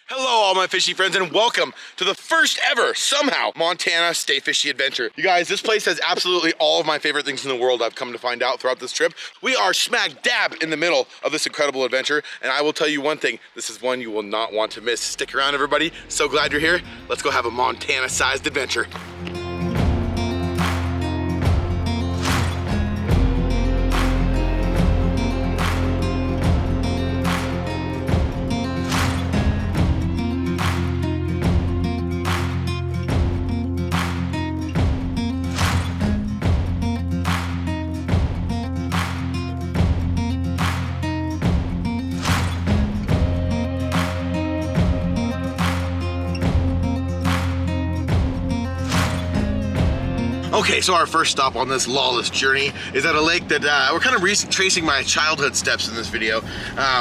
Hello all my fishy friends and welcome to the first ever, somehow, Montana Stay Fishy Adventure. You guys, this place has absolutely all of my favorite things in the world I've come to find out throughout this trip. We are smack dab in the middle of this incredible adventure, and I will tell you one thing, this is one you will not want to miss. Stick around everybody, so glad you're here. Let's go have a Montana-sized adventure. Okay, so our first stop on this lawless journey is at a lake that we're kind of retracing my childhood steps in this video.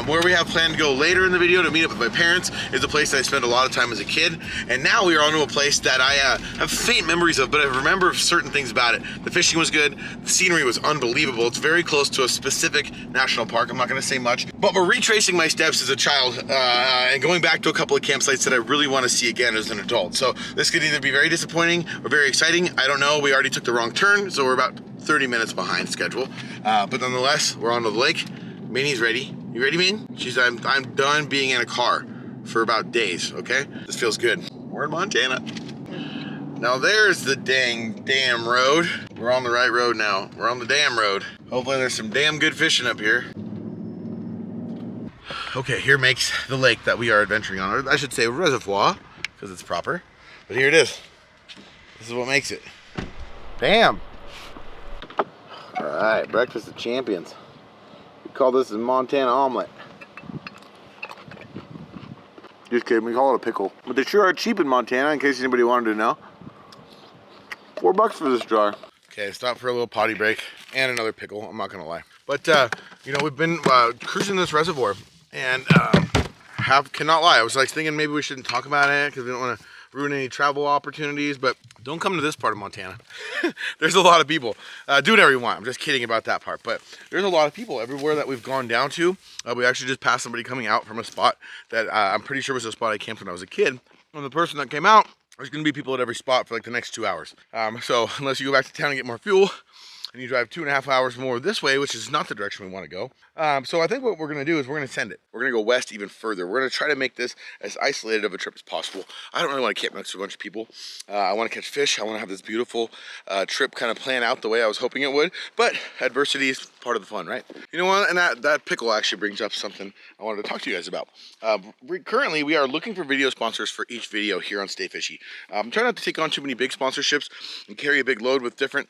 Where we have planned to go later in the video to meet up with my parents is a place that I spent a lot of time as a kid. And now we are onto a place that I have faint memories of, but I remember certain things about it. The fishing was good, the scenery was unbelievable. It's very close to a specific national park. I'm not gonna say much, but we're retracing my steps as a child and going back to a couple of campsites that I really wanna see again as an adult. So this could either be very disappointing or very exciting. I don't know, we already took the wrong turn, so we're about 30 minutes behind schedule. But nonetheless, we're on the lake. Minnie's ready. You ready, Min? I'm done being in a car for about days, okay? This feels good. We're in Montana. Now there's the damn road. We're on the right road now. We're on the damn road. Hopefully there's some damn good fishing up here. Okay, here makes the lake that we are adventuring on. Or I should say reservoir, because it's proper. But here it is. This is what makes it. Bam! All right, breakfast of champions. We call this a Montana omelet. Just kidding, we call it a pickle. But they sure are cheap in Montana, in case anybody wanted to know. $4 for this jar. Okay, stop for a little potty break and another pickle, I'm not gonna lie. But, you know, we've been cruising this reservoir and cannot lie. I was like thinking maybe we shouldn't talk about it because we don't wanna ruin any travel opportunities, but don't come to this part of Montana. There's a lot of people. Do whatever you want. I'm just kidding about that part, but there's a lot of people everywhere that we've gone down to. We actually just passed somebody coming out from a spot that I'm pretty sure was a spot I camped when I was a kid. And the person that came out, there's gonna be people at every spot for like the next 2 hours. So unless you go back to town and get more fuel, and you drive 2.5 hours more this way, which is not the direction we want to go. So I think what we're gonna do is we're gonna send it. We're gonna go west even further. We're gonna try to make this as isolated of a trip as possible. I don't really want to camp next to a bunch of people. I want to catch fish. I want to have this beautiful trip kind of plan out the way I was hoping it would. But adversity is part of the fun, right? You know what? And that pickle actually brings up something I wanted to talk to you guys about. Currently, we are looking for video sponsors for each video here on Stay Fishy. I'm trying not to take on too many big sponsorships and carry a big load with different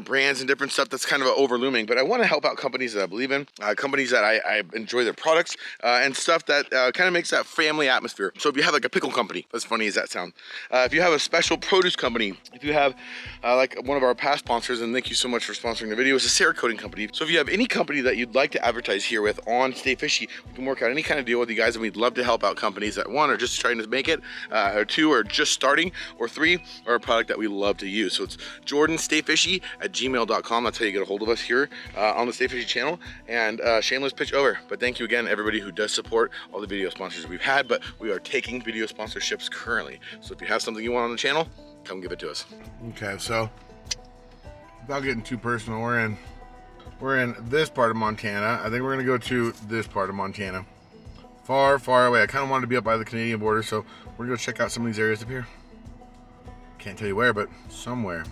brands and different stuff that's kind of overlooming. But I want to help out companies that I believe in, companies that I enjoy their products, and stuff that kind of makes that family atmosphere. So if you have like a pickle company, as funny as that sounds, if you have a special produce company, if you have like one of our past sponsors, and thank you so much for sponsoring the video, is a Sarah Coating company. So if you have any company that you'd like to advertise here with on Stay Fishy, we can work out any kind of deal with you guys, and we'd love to help out companies that one are just trying to make it, or two are just starting, or three are a product that we love to use. So it's jordanstayfishy@gmail.com. That's how you get a hold of us here on the Stay Fishy channel. And shameless pitch over, but thank you again everybody who does support all the video sponsors we've had, but we are taking video sponsorships currently. So if you have something you want on the channel, come give it to us. Okay, so without getting too personal, we're in this part of Montana. I think we're gonna go to this part of Montana. Far, far away. I kind of wanted to be up by the Canadian border, so we're gonna go check out some of these areas up here. Can't tell you where, but somewhere.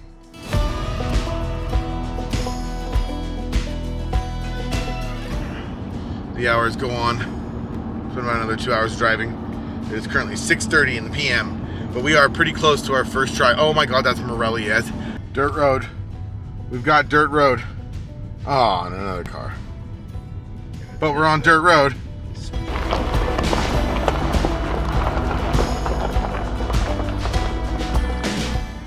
The hours go on. It's been about another 2 hours driving. It is currently 6:30 in the PM, but we are pretty close to our first try. Oh my God, that's Morelli, yes. Dirt road. We've got dirt road. Oh, and another car. But we're on dirt road.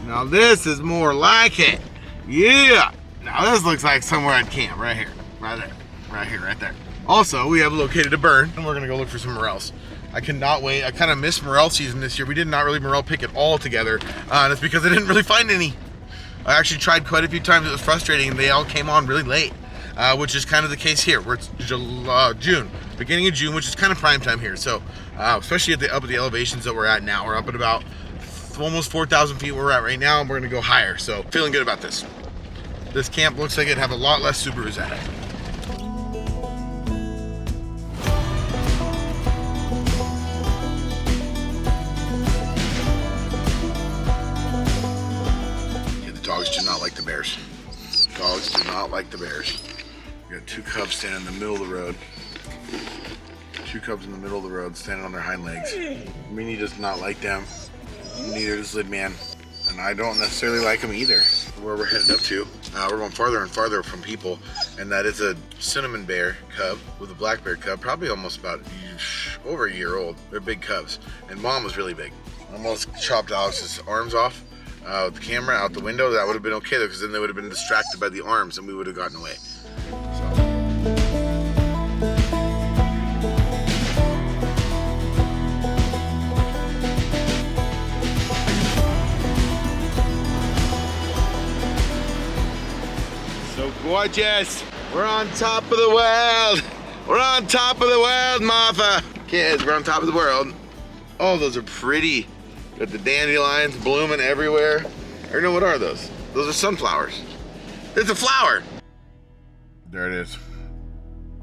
Now this is more like it. Yeah. Now this looks like somewhere I'd camp, right here, right there, right here, right there. Also, we have located a burn, and we're gonna go look for some morels. I cannot wait. I kind of missed morel season this year. We did not really morel pick it all together, and it's because I didn't really find any. I actually tried quite a few times. It was frustrating, and they all came on really late, which is kind of the case here, where it's June. beginning of June, which is kind of prime time here. So especially up at the elevations that we're at now, we're up at about almost 4,000 feet where we're at right now, and we're gonna go higher. So feeling good about this. This camp looks like it'd have a lot less Subarus at it. Yeah, the dogs do not like the bears. Dogs do not like the bears. We got 2 cubs standing in the middle of the road. 2 cubs in the middle of the road standing on their hind legs. Minnie does not like them. Neither does Lidman. And I don't necessarily like them either. Where we're headed up to, we're going farther and farther from people, and that is a cinnamon bear cub with a black bear cub, probably almost about over a year old. They're big cubs, and mom was really big. Almost chopped Alex's arms off with the camera out the window. That would have been okay though, because then they would have been distracted by the arms and we would have gotten away. Gorgeous! We're on top of the world! We're on top of the world, Martha! Kids, we're on top of the world. Oh, those are pretty. Got the dandelions blooming everywhere. Or no, what are those? Those are sunflowers. It's a flower! There it is.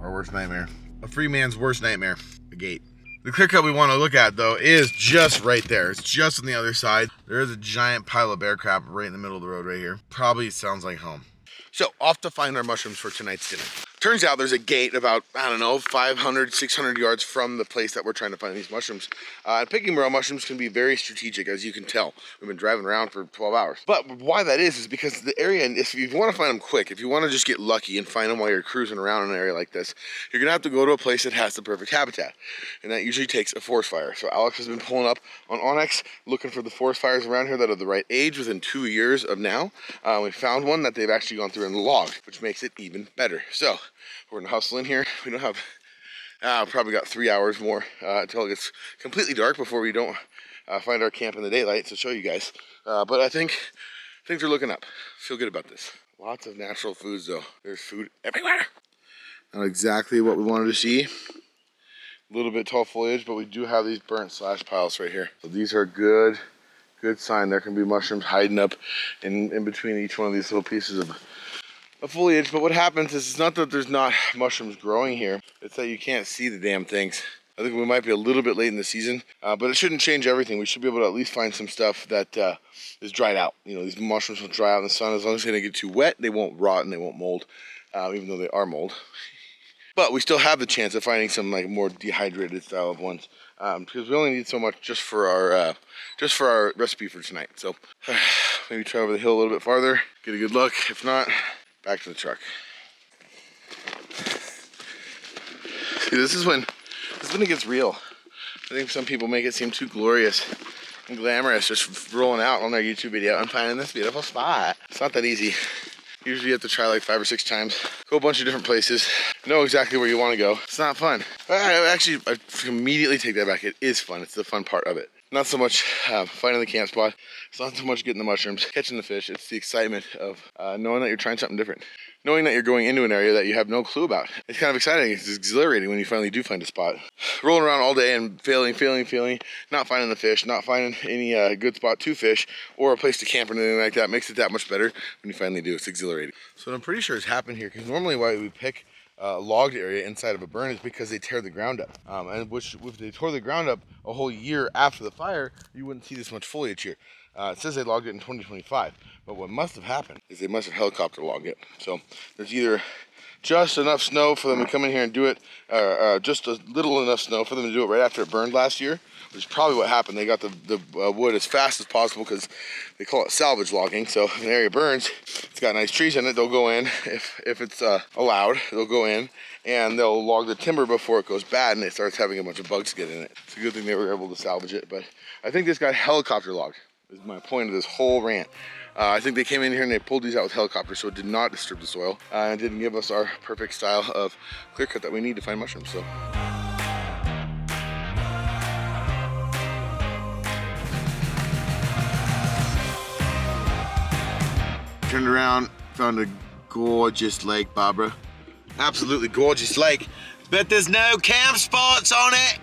Our worst nightmare. A free man's worst nightmare. The gate. The clear cut we want to look at though is just right there. It's just on the other side. There is a giant pile of bear crap right in the middle of the road right here. Probably sounds like home. So, off to find our mushrooms for tonight's dinner. Turns out there's a gate about, I don't know, 500, 600 yards from the place that we're trying to find these mushrooms. And picking raw mushrooms can be very strategic, as you can tell. We've been driving around for 12 hours. But why that is because the area, and if you want to find them quick, if you want to just get lucky and find them while you're cruising around in an area like this, you're going to have to go to a place that has the perfect habitat. And that usually takes a forest fire. So Alex has been pulling up on Onyx, looking for the forest fires around here that are the right age within 2 years of now. We found one that they've actually gone through and logged, which makes it even better. So, we're gonna hustle in here. We don't have, probably got 3 hours more until it gets completely dark before we don't find our camp in the daylight to show you guys. But I think things are looking up. Feel good about this. Lots of natural foods though. There's food everywhere. Not exactly what we wanted to see. A little bit tall foliage, but we do have these burnt slash piles right here. So these are good sign. There can be mushrooms hiding up in between each one of these little pieces of foliage. But what happens is it's not that there's not mushrooms growing here, it's that you can't see the damn things. I think we might be a little bit late in the season, but it shouldn't change everything. We should be able to at least find some stuff that is dried out. You know, these mushrooms will dry out in the sun. As long as they don't get too wet, they won't rot and they won't mold, even though they are mold. But we still have the chance of finding some like more dehydrated style of ones, because we only need so much just for our recipe for tonight. So maybe try over the hill a little bit farther, get a good look. If not, back to the truck. See, this is when it gets real. I think some people make it seem too glorious and glamorous, just rolling out on their YouTube video. I'm finding this beautiful spot. It's not that easy. Usually you have to try like 5 or 6 times, go a bunch of different places, know exactly where you want to go. It's not fun. I immediately take that back. It is fun. It's the fun part of it. Not so much finding the camp spot. It's not so much getting the mushrooms, catching the fish. It's the excitement of knowing that you're trying something different. Knowing that you're going into an area that you have no clue about. It's kind of exciting. It's exhilarating when you finally do find a spot. Rolling around all day and failing, not finding the fish, not finding any good spot to fish or a place to camp or anything like that makes it that much better when you finally do. It's exhilarating. So what I'm pretty sure has happened here, because normally why we pick a logged area inside of a burn is because they tear the ground up. And which, if they tore the ground up a whole year after the fire, you wouldn't see this much foliage here. It says they logged it in 2025, but what must have happened is they must have helicopter logged it. So there's either just enough snow for them to come in here and do it, just a little enough snow for them to do it right after it burned last year, which is probably what happened. They got the wood as fast as possible because they call it salvage logging. So if an area burns, it's got nice trees in it, they'll go in, if it's allowed, they'll go in and they'll log the timber before it goes bad and it starts having a bunch of bugs get in it. It's a good thing they were able to salvage it, but I think this got helicopter logged. Is my point of this whole rant. I think they came in here and they pulled these out with helicopters, so it did not disturb the soil and didn't give us our perfect style of clear cut that we need to find mushrooms. So. Turned around, found a gorgeous lake, Barbara. Absolutely gorgeous lake. Bet there's no camp spots on it.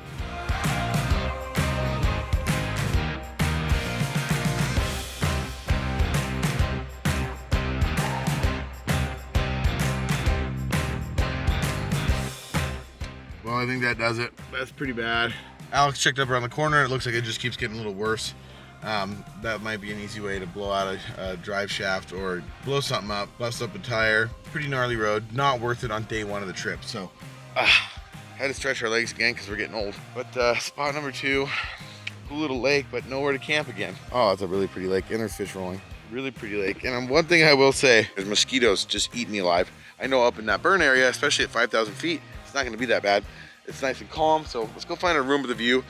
Well, I think that does it. That's pretty bad. Alex checked up around the corner. It looks like it just keeps getting a little worse. That might be an easy way to blow out a drive shaft or blow something up, bust up a tire. Pretty gnarly road. Not worth it on day one of the trip. So, had to stretch our legs again because we're getting old. But spot number 2, cool little lake, but nowhere to camp again. Oh, it's a really pretty lake, and there's fish rolling. Really pretty lake. And one thing I will say is mosquitoes just eat me alive. I know up in that burn area, especially at 5,000 feet, it's not gonna be that bad. It's nice and calm, so let's go find a room with a view.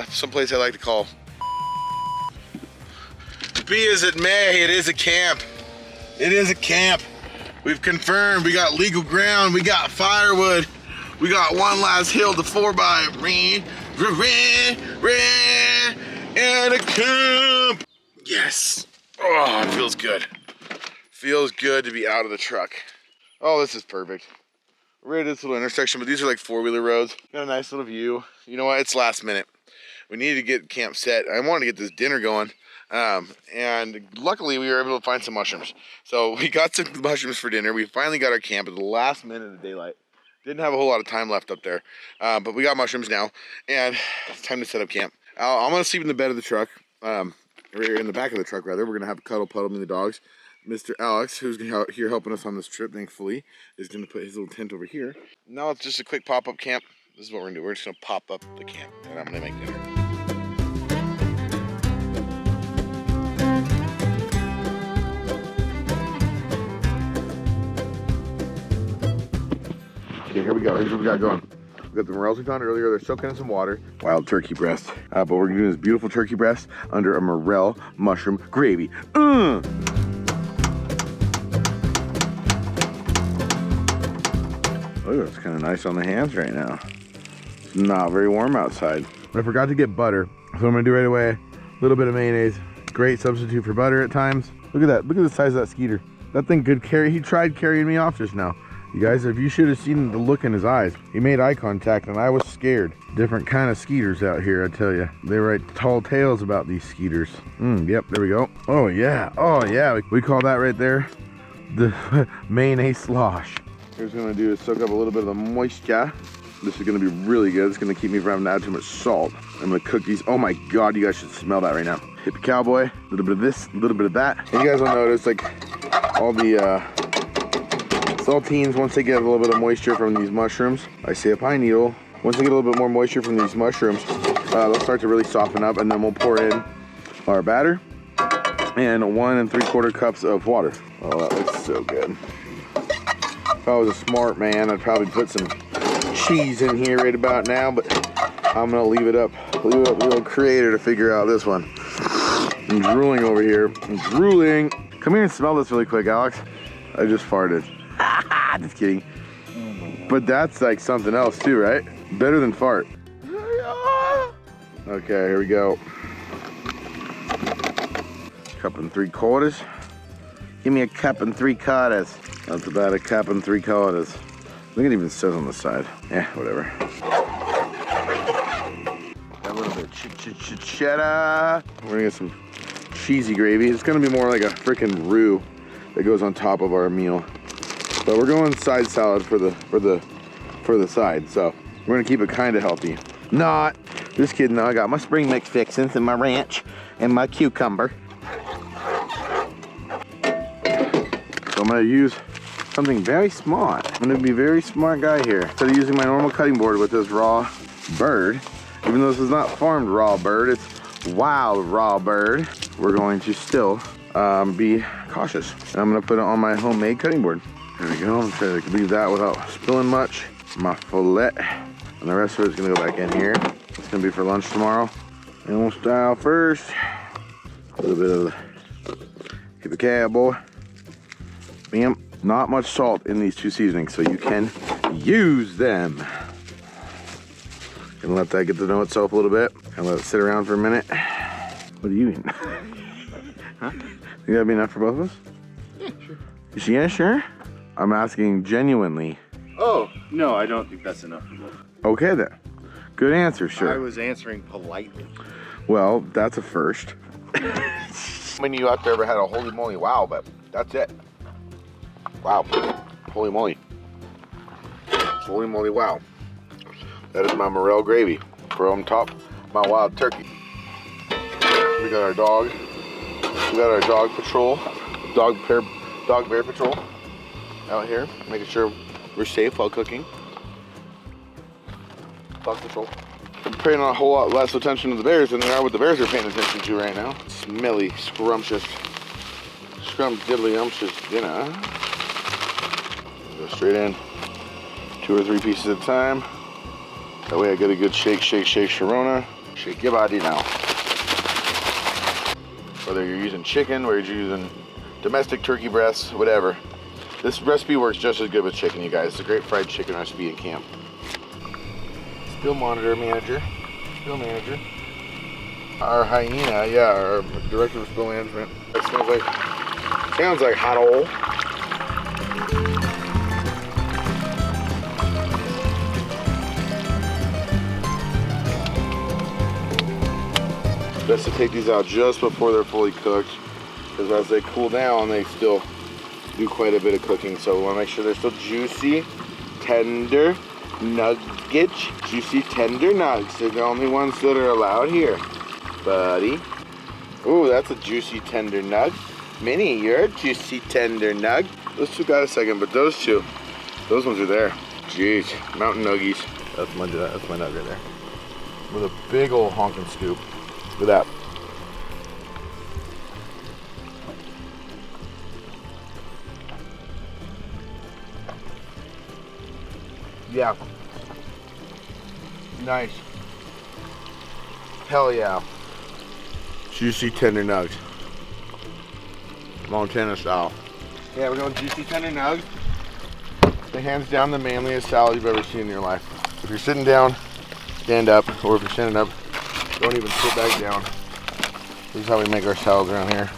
Someplace I like to call. Be as it may, it is a camp. It is a camp. We've confirmed, we got legal ground, we got firewood, we got one last hill to 4x. And a camp. Yes. Oh, it feels good. Feels good to be out of the truck. Oh, this is perfect. We're at this little intersection, but these are like 4-wheeler roads. Got a nice little view. You know what? It's last minute. We needed to get camp set. I wanted to get this dinner going. And luckily we were able to find some mushrooms. So we got some mushrooms for dinner. We finally got our camp at the last minute of daylight. Didn't have a whole lot of time left up there. But we got mushrooms now. And it's time to set up camp. I'm going to sleep in the bed of the truck. Or in the back of the truck, rather. We're going to have a cuddle puddle me and the dogs. Mr. Alex, who's here helping us on this trip, thankfully, is going to put his little tent over here. Now it's just a quick pop-up camp. This is what we're going to do. We're just going to pop up the camp, and I'm going to make dinner. Okay, here we go. Here's what we got going. We got the morels we found earlier. They're soaking in some water. Wild turkey breast. But we're going to do this beautiful turkey breast under a morel mushroom gravy. Oh, it's kind of nice on the hands right now. It's not very warm outside. But I forgot to get butter, so I'm gonna do right away a little bit of mayonnaise. Great substitute for butter at times. Look at that. Look at the size of that skeeter. That thing could carry. He tried carrying me off just now. You guys, if you should have seen the look in his eyes. He made eye contact, and I was scared. Different kind of skeeters out here, I tell you. They write tall tales about these skeeters. Yep, there we go. Oh yeah. Oh yeah. We call that right there the mayonnaise slosh. Here's what I'm gonna do is soak up a little bit of the moisture. This is gonna be really good. It's gonna keep me from having to add too much salt. I'm gonna cook these. Oh my God, you guys should smell that right now. Hippie cowboy, a little bit of this, a little bit of that. And you guys will notice like all the saltines, once they get a little bit of moisture from these mushrooms, I say a pine needle. Once they get a little bit more moisture from these mushrooms, they'll start to really soften up, and then we'll pour in our batter and 1 3/4 cups of water. Oh, that looks so good. If I was a smart man, I'd probably put some cheese in here right about now, but I'm gonna leave it up to the little creator to figure out this one. I'm drooling over here. I'm drooling. Come here and smell this really quick, Alex. I just farted. Just kidding. But that's like something else too, right? Better than fart. Okay, here we go. 1 3/4. Give me a 1 3/4. That's about a 1 3/4. I think it even says on the side. Yeah, whatever. Got a little bit of cheddar. We're gonna get some cheesy gravy. It's gonna be more like a freaking roux that goes on top of our meal. But we're going side salad for the side. So we're gonna keep it kind of healthy. Not. Just kidding. No, I got my spring mix fixins and my ranch and my cucumber. So I'm gonna use something very smart. I'm gonna be a very smart guy here. Instead of using my normal cutting board with this raw bird, even though this is not farmed raw bird, it's wild raw bird, we're going to still be cautious. And I'm gonna put it on my homemade cutting board. There we go. I'm trying to leave that without spilling much. My fillet. And the rest of it is gonna go back in here. It's gonna be for lunch tomorrow. Animal style first. A little bit of keep a cowboy. Bam. Not much salt in these two seasonings, so you can use them. Gonna let that get to know itself a little bit and let it sit around for a minute. What are you eating? Huh? Think that'd be enough for both of us? Yeah, sure. Yeah, sure? I'm asking genuinely. Oh, No, I don't think that's enough. Okay then. Good answer, sure. I was answering politely. Well, that's a first. How many of you out there ever had a holy moly wow, but that's it. Wow. Holy moly. Holy moly wow. That is my morel gravy from top my wild turkey. We got our dog. We got our dog patrol, dog bear patrol out here, making sure we're safe while cooking. Dog patrol. I'm paying a whole lot less attention to the bears than they are what the bears are paying attention to right now. Smelly, scrumptious, scrumptiddly-umptious dinner. Go straight in, 2 or 3 pieces at a time. That way I get a good shake, Sharona. Shake your body now. Whether you're using chicken, whether you're using domestic turkey breasts, whatever. This recipe works just as good with chicken, you guys. It's a great fried chicken recipe in camp. Still monitor manager. Spill manager. Our hyena, yeah, our director of spill management. That sounds like hot oil. Best to take these out just before they're fully cooked, because as they cool down, they still do quite a bit of cooking. So we want to make sure they're still juicy, tender nuggets, juicy, tender nugs. They're the only ones that are allowed here, buddy. Ooh, that's a juicy, tender nug. Minnie, you're a juicy, tender nug. Those two got a second, but those ones are there. Jeez, mountain nuggies. That's my nug right there. With a big old honking scoop. Look at that. Yeah. Nice. Hell yeah. Juicy tender nugs. Montana style. Yeah, we're going juicy tender nugs. The hands down the manliest salad you've ever seen in your life. If you're sitting down, stand up, or if you're standing up, don't even sit back down. This is how we make our salads around here.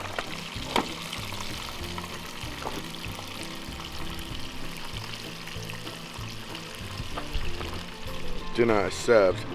Dinner is served.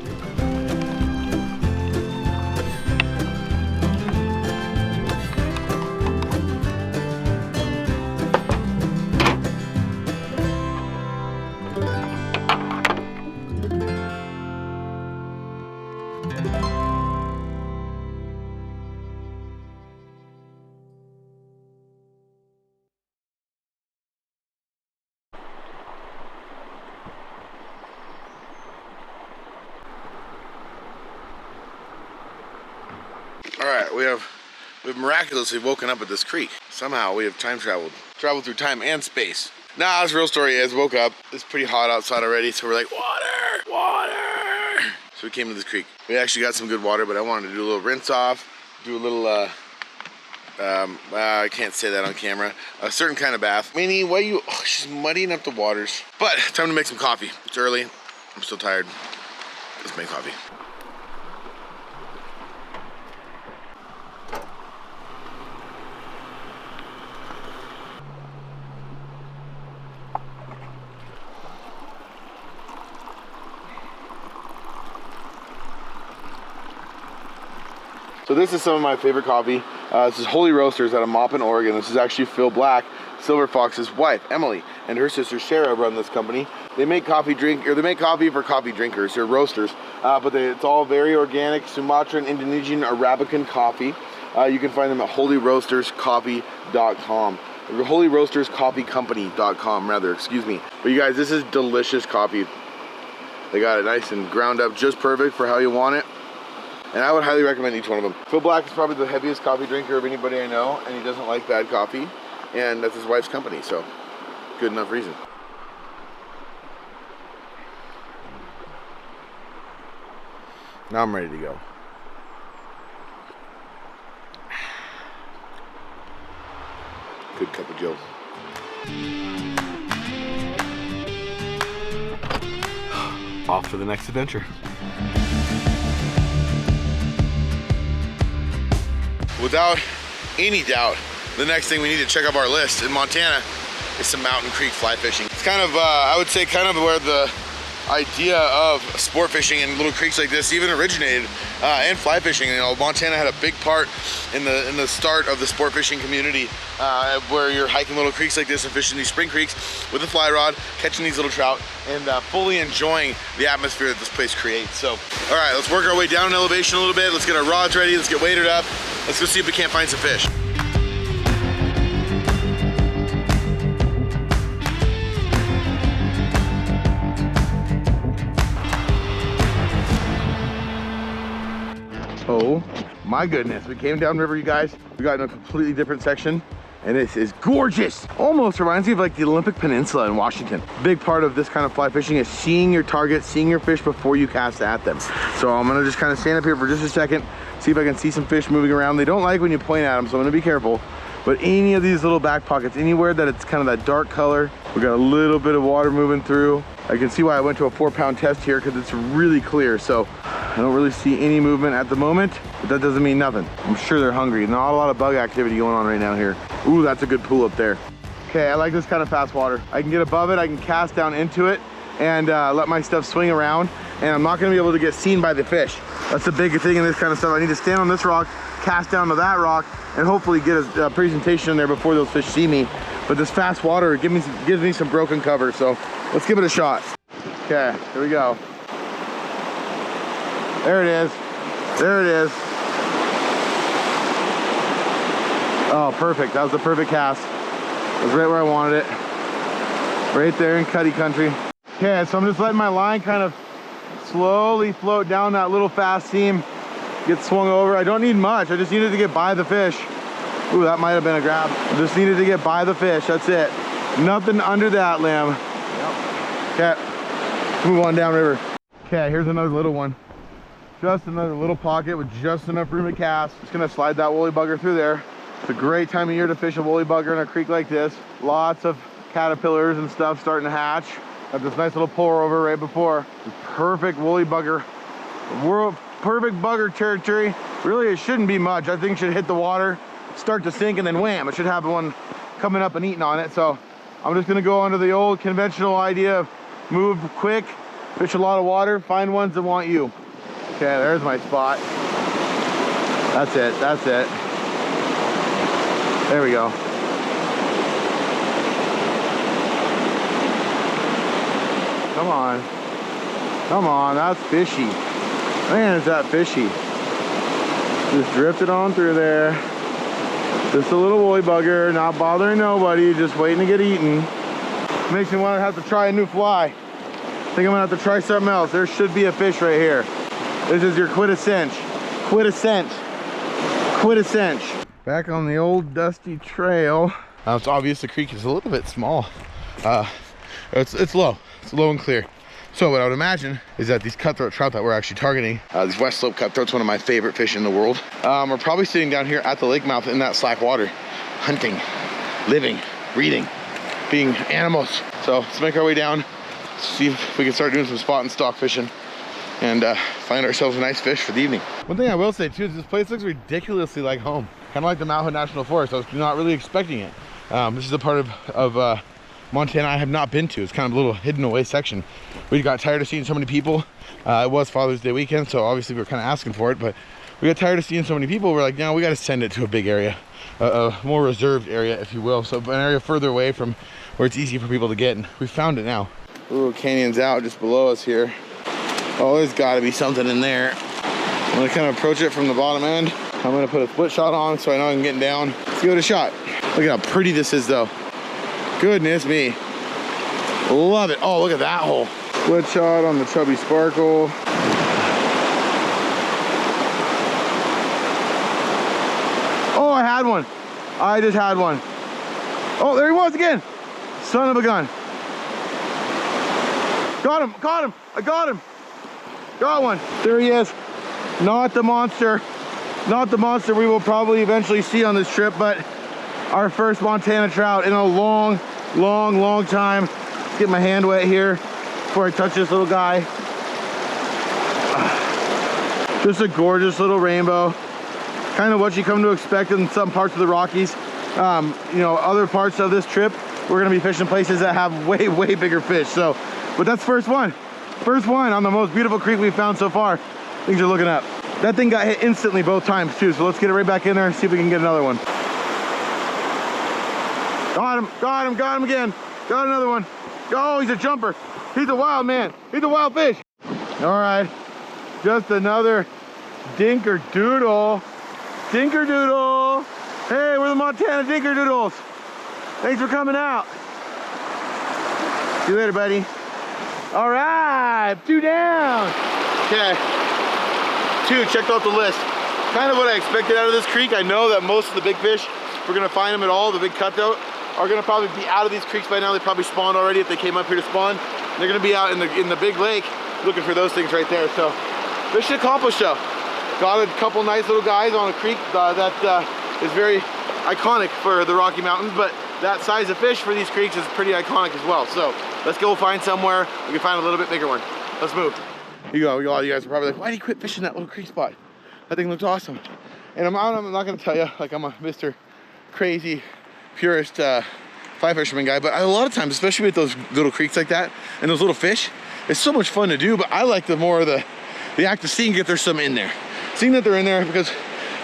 Alright, we have miraculously woken up at this creek. Somehow we have time traveled through time and space. Nah, this real story is, woke up, it's pretty hot outside already, so we're like, water! So we came to this creek. We actually got some good water, but I wanted to do a little rinse off, do a little, I can't say that on camera, a certain kind of bath. Minnie, why you, she's muddying up the waters. But, time to make some coffee. It's early, I'm still tired. Let's make coffee. So this is some of my favorite coffee. This is Holy Roasters out of Maupin, Oregon. This is actually Phil Black, Silver Fox's wife, Emily, and her sister Sarah run this company. They make coffee for coffee drinkers. They're roasters, but it's all very organic Sumatran, Indonesian, Arabican coffee. You can find them at holyroasterscoffee.com. holyroasterscoffeecompany.com rather, excuse me. But you guys, this is delicious coffee. They got it nice and ground up just perfect for how you want it. And I would highly recommend each one of them. Phil Black is probably the heaviest coffee drinker of anybody I know, and he doesn't like bad coffee. And that's his wife's company, so good enough reason. Now I'm ready to go. Good cup of joe. Off to the next adventure. Without any doubt, the next thing we need to check off our list in Montana is some mountain creek fly fishing. It's kind of, I would say, kind of where the idea of sport fishing in little creeks like this even originated, and fly fishing. You know, Montana had a big part in the start of the sport fishing community, where you're hiking little creeks like this and fishing these spring creeks with a fly rod, catching these little trout, and fully enjoying the atmosphere that this place creates. So, all right, let's work our way down in elevation a little bit. Let's get our rods ready. Let's get weighted up. Let's go see if we can't find some fish. Oh my goodness, we came downriver, you guys. We got in a completely different section, and this is gorgeous. Almost reminds me of like the Olympic Peninsula in Washington. Big part of this kind of fly fishing is seeing your target, seeing your fish before you cast at them. So I'm gonna just kind of stand up here for just a second, see if I can see some fish moving around. They don't like when you point at them, so I'm gonna be careful. But any of these little back pockets, anywhere that it's kind of that dark color, we got a little bit of water moving through. I can see why I went to a 4-pound test here, because it's really clear. So I don't really see any movement at the moment, but that doesn't mean nothing. I'm sure they're hungry. Not a lot of bug activity going on right now here. Ooh, that's a good pool up there. Okay, I like this kind of fast water. I can get above it, I can cast down into it, and let my stuff swing around, and I'm not gonna be able to get seen by the fish. That's the big thing in this kind of stuff. I need to stand on this rock, cast down to that rock, and hopefully get a presentation in there before those fish see me. But this fast water gives me some broken cover, so let's give it a shot. Okay, here we go. There it is. There it is. Oh, perfect. That was the perfect cast. It was right where I wanted it. Right there in Cuddy country. Okay, so I'm just letting my line kind of slowly float down that little fast seam, get swung over. I don't need much. I just needed to get by the fish. Ooh, that might have been a grab. I just needed to get by the fish. That's it. Nothing under that limb. Yep. Okay, move on downriver. Okay, here's another little one. Just another little pocket with just enough room to cast. Just gonna slide that woolly bugger through there. It's a great time of year to fish a woolly bugger in a creek like this. Lots of caterpillars and stuff starting to hatch. Got this nice little pour over right before. Perfect woolly bugger. Perfect bugger territory. Really, it shouldn't be much. I think it should hit the water, start to sink, and then wham, it should have one coming up and eating on it. So I'm just gonna go under the old conventional idea of move quick, fish a lot of water, find ones that want you. Okay, there's my spot. That's it, that's it. There we go. Come on. Come on, that's fishy. Man, is that fishy. Just drifted on through there. Just a little woolly bugger, not bothering nobody, just waiting to get eaten. Makes me want to have to try a new fly. I think I'm gonna have to try something else. There should be a fish right here. This is your quintessence. Quintessence. Quintessence. Back on the old dusty trail. It's obvious the creek is a little bit small. It's low. It's low and clear. So what I would imagine is that these cutthroat trout that we're actually targeting, these West Slope cutthroats, one of my favorite fish in the world, are probably sitting down here at the lake mouth in that slack water, hunting, living, breathing, being animals. So let's make our way down, see if we can start doing some spot and stock fishing, and find ourselves a nice fish for the evening. One thing I will say too is this place looks ridiculously like home. Kind of like the Mount Hood National Forest. I was not really expecting it. This is a part of Montana I have not been to. It's kind of a little hidden away section. We got tired of seeing so many people. It was Father's Day weekend, so obviously we were kind of asking for it, but we got tired of seeing so many people. We're like, no, we got to send it to a big area, a more reserved area, if you will. So an area further away from where it's easy for people to get, and we found it now. Ooh, canyon's out just below us here. Oh, there's got to be something in there. I'm gonna kind of approach it from the bottom end. I'm gonna put a split shot on so I know I'm getting down. Let's give it a shot. Look at how pretty this is though. Goodness me. Love it. Oh, look at that hole. Split shot on the chubby sparkle. Oh, I had one. I just had one. Oh, there he was again. Son of a gun. Got him, got him. I got him. Got one. There he is. Not the monster. Not the monster we will probably eventually see on this trip, but our first Montana trout in a long time. Let's get my hand wet here before I touch this little guy. Just a gorgeous little rainbow. Kind of what you come to expect in some parts of the Rockies. You know, other parts of this trip, we're gonna be fishing places that have way, way bigger fish. So, but that's first one. First one on the most beautiful creek we've found so far. Things are looking up. That thing got hit instantly both times too. So let's get it right back in there and see if we can get another one. Got him again. Got another one. Oh, he's a jumper. He's a wild man. He's a wild fish. All right, just another dinker-doodle. Dinker-doodle. Hey, we're the Montana dinker-doodles. Thanks for coming out. See you later, buddy. All right, 2 down. Okay, 2, checked off the list. Kind of what I expected out of this creek. I know that most of the big fish, we're gonna find them at all, the big cutthroat, are gonna probably be out of these creeks by now. They probably spawned already if they came up here to spawn. They're gonna be out in the big lake looking for those things right there. So, mission accomplished though. Got a couple nice little guys on a creek that is very iconic for the Rocky Mountains, but that size of fish for these creeks is pretty iconic as well. So let's go find somewhere we can find a little bit bigger one. Let's move. You go. You guys are probably like, why do you quit fishing that little creek spot? That thing looks awesome. And I'm not gonna tell you like I'm a Mr. crazy purist fly fisherman guy, but a lot of times, especially with those little creeks like that and those little fish, it's so much fun to do. But I like the more of the act of seeing if there's some in there, seeing that they're in there, because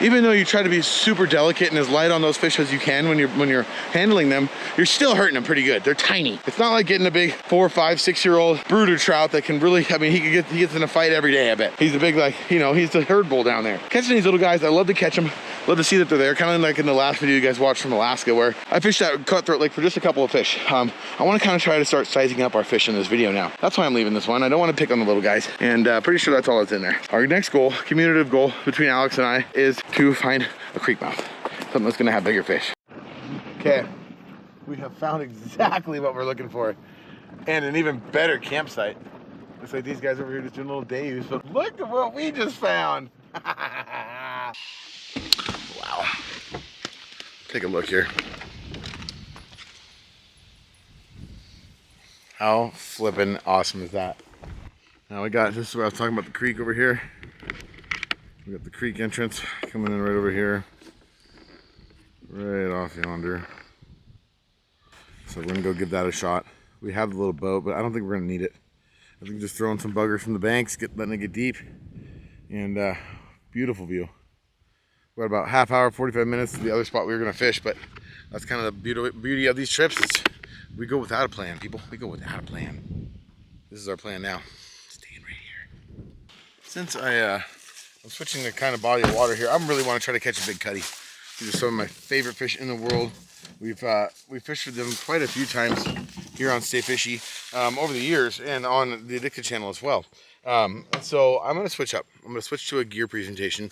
even though you try to be super delicate and as light on those fish as you can when you're handling them, you're still hurting them pretty good. They're tiny. It's not like getting a big 4, 5, 6 year old brooder trout that can really, I mean, he gets in a fight every day, I bet. He's a big, like, you know, he's the herd bull down there. Catching these little guys, I love to catch them. Love to see that they're there, kind of like in the last video you guys watched from Alaska, where I fished that cutthroat lake for just a couple of fish. I want to kind of try to start sizing up our fish in this video now. That's why I'm leaving this one. I don't want to pick on the little guys, and pretty sure that's all that's in there. Our next goal, cumulative goal between Alex and I, is to find a creek mouth, something that's going to have bigger fish. Okay, we have found exactly what we're looking for, and an even better campsite. Looks like these guys over here just doing a little day use, but look at what we just found. Wow. Take a look here. How flippin' awesome is that? Now we got, this is where I was talking about the creek over here. We got the creek entrance coming in right over here. Right off yonder. So we're gonna go give that a shot. We have the little boat, but I don't think we're gonna need it. I think just throwing some buggers from the banks, letting it get deep, and beautiful view. We're about half hour, 45 minutes to the other spot we were gonna fish, but that's kind of the beauty of these trips. We go without a plan, people. We go without a plan. This is our plan now. Staying right here. Since I'm switching the kind of body of water here, I really want to try to catch a big cutty. These are some of my favorite fish in the world. We've fished with them quite a few times here on Stay Fishy over the years, and on the Addicted channel as well. So I'm going to switch up. I'm going to switch to a gear presentation.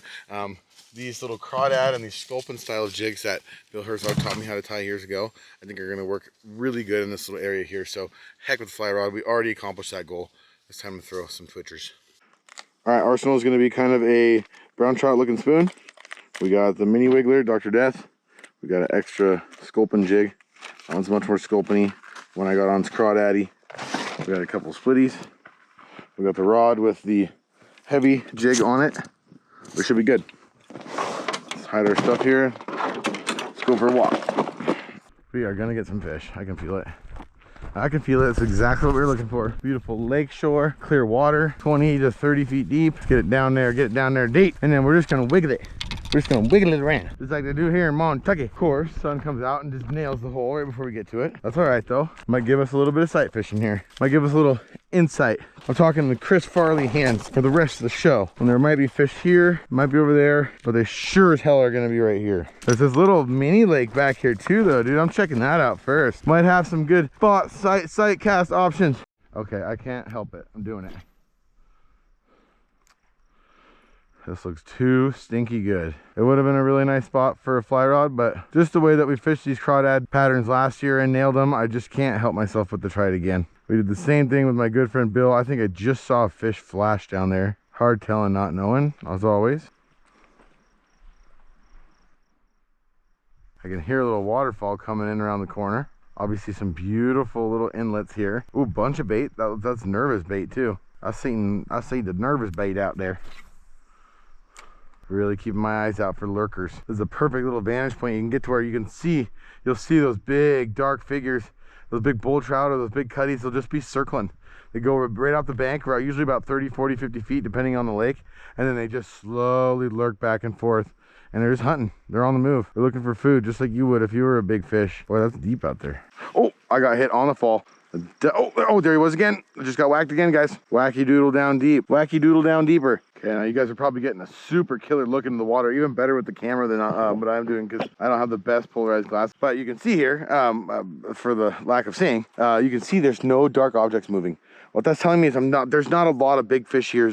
These little crawdad and these sculpin style jigs that Bill Herzog taught me how to tie years ago, I think are going to work really good in this little area here. So heck with the fly rod, we already accomplished that goal. It's time to throw some twitchers. All right, arsenal is going to be kind of a brown trout looking spoon. We got the mini wiggler, Dr. Death. We got an extra sculpin jig. That one's much more sculpin-y. One I got on's crawdaddy. We got a couple splitties. We got the rod with the heavy jig on it. We should be good. Let's hide our stuff here. Let's go for a walk. We are gonna get some fish. I can feel it. I can feel it. It's exactly what we were looking for. Beautiful lake shore, clear water, 20 to 30 feet deep. Let's get it down there deep, and then we're just gonna wiggle it. We're just gonna wiggle it around, just like they do here in Montucky. Of course, sun comes out and just nails the hole right before we get to it. That's all right though. Might give us a little bit of sight fishing here. Might give us a little insight. I'm talking the Chris Farley hands for the rest of the show. And there might be fish here, might be over there, but they sure as hell are gonna be right here. There's this little mini lake back here too though, dude. I'm checking that out first. Might have some good spot sight cast options. Okay, I can't help it. I'm doing it. This looks too stinky good. It would have been a really nice spot for a fly rod, but just the way that we fished these crawdad patterns last year and nailed them, I just can't help myself but to try it again. We did the same thing with my good friend Bill. I think I just saw a fish flash down there. Hard telling, not knowing, as always. I can hear a little waterfall coming in around the corner. Obviously some beautiful little inlets here. Ooh, bunch of bait. That's nervous bait too. I see the nervous bait out there. Really keeping my eyes out for lurkers. This is a perfect little vantage point. You can get to where you can see, you'll see those big dark figures those big bull trout or those big cutties, they'll just be circling. They go right off the bank, usually about 30, 40, 50 feet, depending on the lake. And then they just slowly lurk back and forth. And they're just hunting. They're on the move. They're looking for food, just like you would if you were a big fish. Boy, that's deep out there. Oh, I got hit on the fall. Oh, there he was again. I just got whacked again, guys. Wacky doodle down deep. Wacky doodle down deeper. Okay, now you guys are probably getting a super killer look into the water, even better with the camera than what I'm doing, because I don't have the best polarized glass. But you can see here, for the lack of seeing, you can see there's no dark objects moving. What that's telling me is there's not a lot of big fish here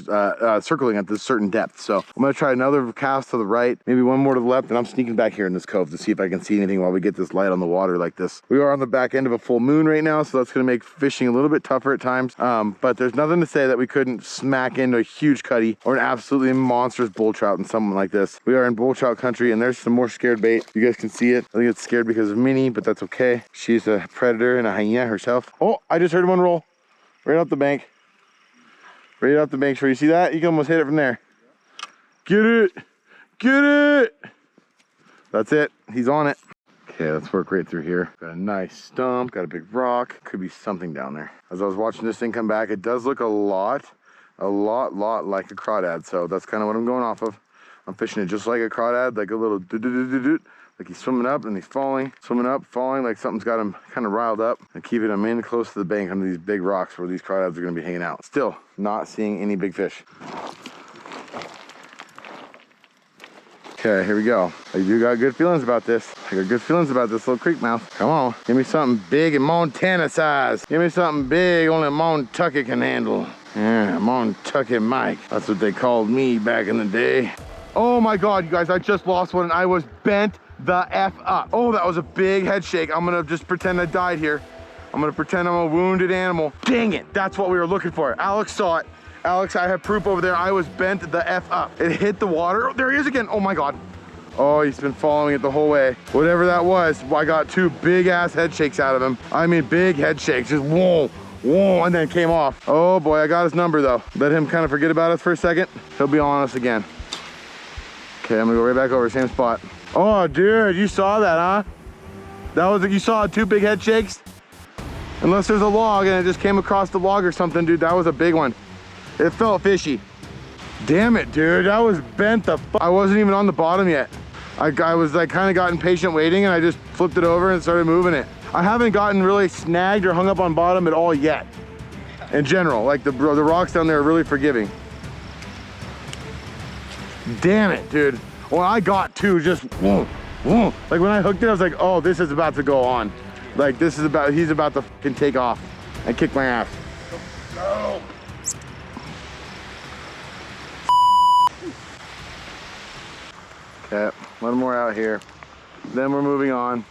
circling at this certain depth. So I'm gonna try another cast to the right, maybe one more to the left, and I'm sneaking back here in this cove to see if I can see anything while we get this light on the water like this. We are on the back end of a full moon right now, so that's gonna make fishing a little bit tougher at times. But there's nothing to say that we couldn't smack into a huge cutty or an absolutely monstrous bull trout in something like this. We are in bull trout country, and there's some more scared bait. You guys can see it. I think it's scared because of Minnie, but that's okay. She's a predator and a hyena herself. Oh, I just heard one roll. Right off the bank. Right off the bank. Sure, you see that? You can almost hit it from there. Get it! Get it! That's it. He's on it. Okay, let's work right through here. Got a nice stump, got a big rock. Could be something down there. As I was watching this thing come back, it does look a lot like a crawdad. So that's kind of what I'm going off of. I'm fishing it just like a crawdad, like a little do-do-do-do-do. Like he's swimming up and he's falling, swimming up, falling, like something's got him kind of riled up. And keeping him in close to the bank under these big rocks where these crawdads are gonna be hanging out. Still not seeing any big fish. Okay, here we go. I do got good feelings about this. I got good feelings about this little creek mouth. Come on, give me something big and Montana size. Give me something big only Montucket can handle. Yeah, Montucket Mike. That's what they called me back in the day. Oh my God, you guys, I just lost one and I was bent the F up. Oh, that was a big head shake. I'm gonna just pretend I died here. I'm gonna pretend I'm a wounded animal. Dang it, that's what we were looking for. Alex saw it. Alex, I have proof over there. I was bent the F up. It hit the water. Oh, there he is again. Oh my God. Oh, he's been following it the whole way. Whatever that was, I got two big ass head shakes out of him. I mean, big head shakes, just whoa, whoa, and then it came off. Oh boy, I got his number though. Let him kind of forget about us for a second. He'll be on us again. Okay, I'm gonna go right back over, same spot. Oh, dude, you saw that, huh? That was, you saw two big head shakes? Unless there's a log and it just came across the log or something, dude, that was a big one. It felt fishy. Damn it, dude, that was bent the fuck. I wasn't even on the bottom yet. I was like kind of got impatient waiting and I just flipped it over and started moving it. I haven't gotten really snagged or hung up on bottom at all yet. In general, like the rocks down there are really forgiving. Damn it, dude. Well, I got two just, whoa, whoa. Like when I hooked it, I was like, oh, this is about to go on. Like this is about, he's about to fucking take off and kick my ass. Go. Okay, one more out here. Then we're moving on.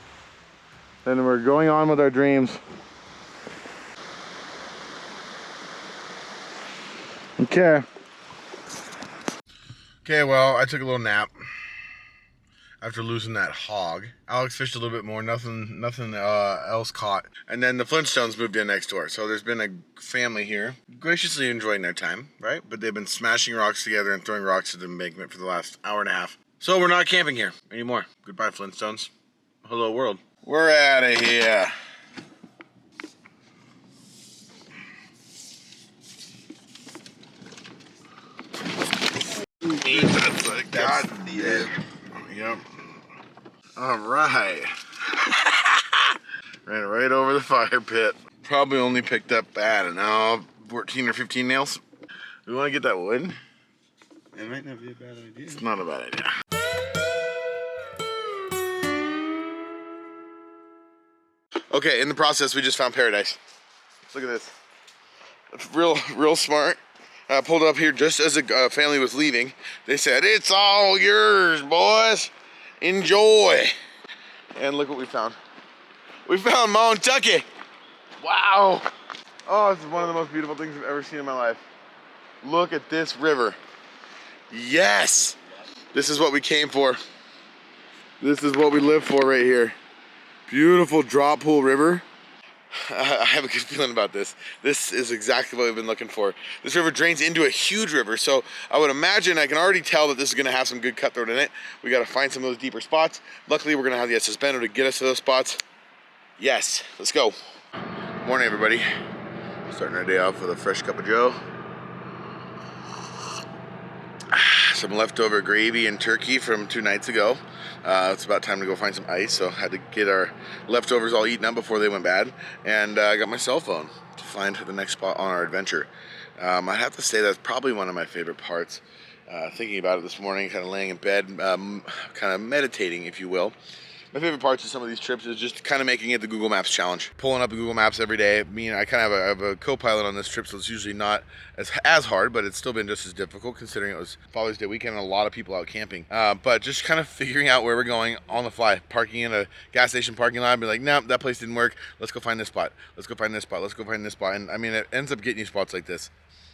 Then we're going on with our dreams. Okay. Okay, well, I took a little nap after losing that hog. Alex fished a little bit more, nothing else caught. And then the Flintstones moved in next door. So there's been a family here graciously enjoying their time, right? But they've been smashing rocks together and throwing rocks at the embankment for the last hour and a half. So we're not camping here anymore. Goodbye, Flintstones. Hello, world. We're out of here. That's like God. Yeah. Yep. All right. Ran right over the fire pit. Probably only picked up, I don't know, 14 or 15 nails. We want to get that wood? It might not be a bad idea. It's not a bad idea. Okay, in the process, we just found paradise. Look at this. It's real smart. Pulled up here just as a family was leaving. They said, "It's all yours, boys. Enjoy." And look what we found. We found Montucket. Wow. Oh, this is one of the most beautiful things I've ever seen in my life. Look at this river. Yes. This is what we came for. This is what we live for right here. Beautiful drop pool river. I have a good feeling about this. This is exactly what we've been looking for. This river drains into a huge river, so I would imagine, I can already tell that this is gonna have some good cutthroat in it. We gotta find some of those deeper spots. Luckily, we're gonna have the SS Bendo to get us to those spots. Yes, let's go. Morning, everybody. Starting our day off with a fresh cup of joe. Some leftover gravy and turkey from 2 nights ago. It's about time to go find some ice, so I had to get our leftovers all eaten up before they went bad. And I got my cell phone to find the next spot on our adventure. I'd have to say that's probably one of my favorite parts. Thinking about it this morning, kind of laying in bed, kind of meditating, if you will. My favorite parts of some of these trips is just kind of making it the Google Maps challenge. Pulling up the Google Maps every day. I mean, I kind of have a co-pilot on this trip, so it's usually not as hard, but it's still been just as difficult considering it was Father's Day weekend and a lot of people out camping. But just kind of figuring out where we're going on the fly. Parking in a gas station parking lot and be like, nah, that place didn't work. Let's go find this spot. Let's go find this spot. Let's go find this spot. And I mean, it ends up getting you spots like this.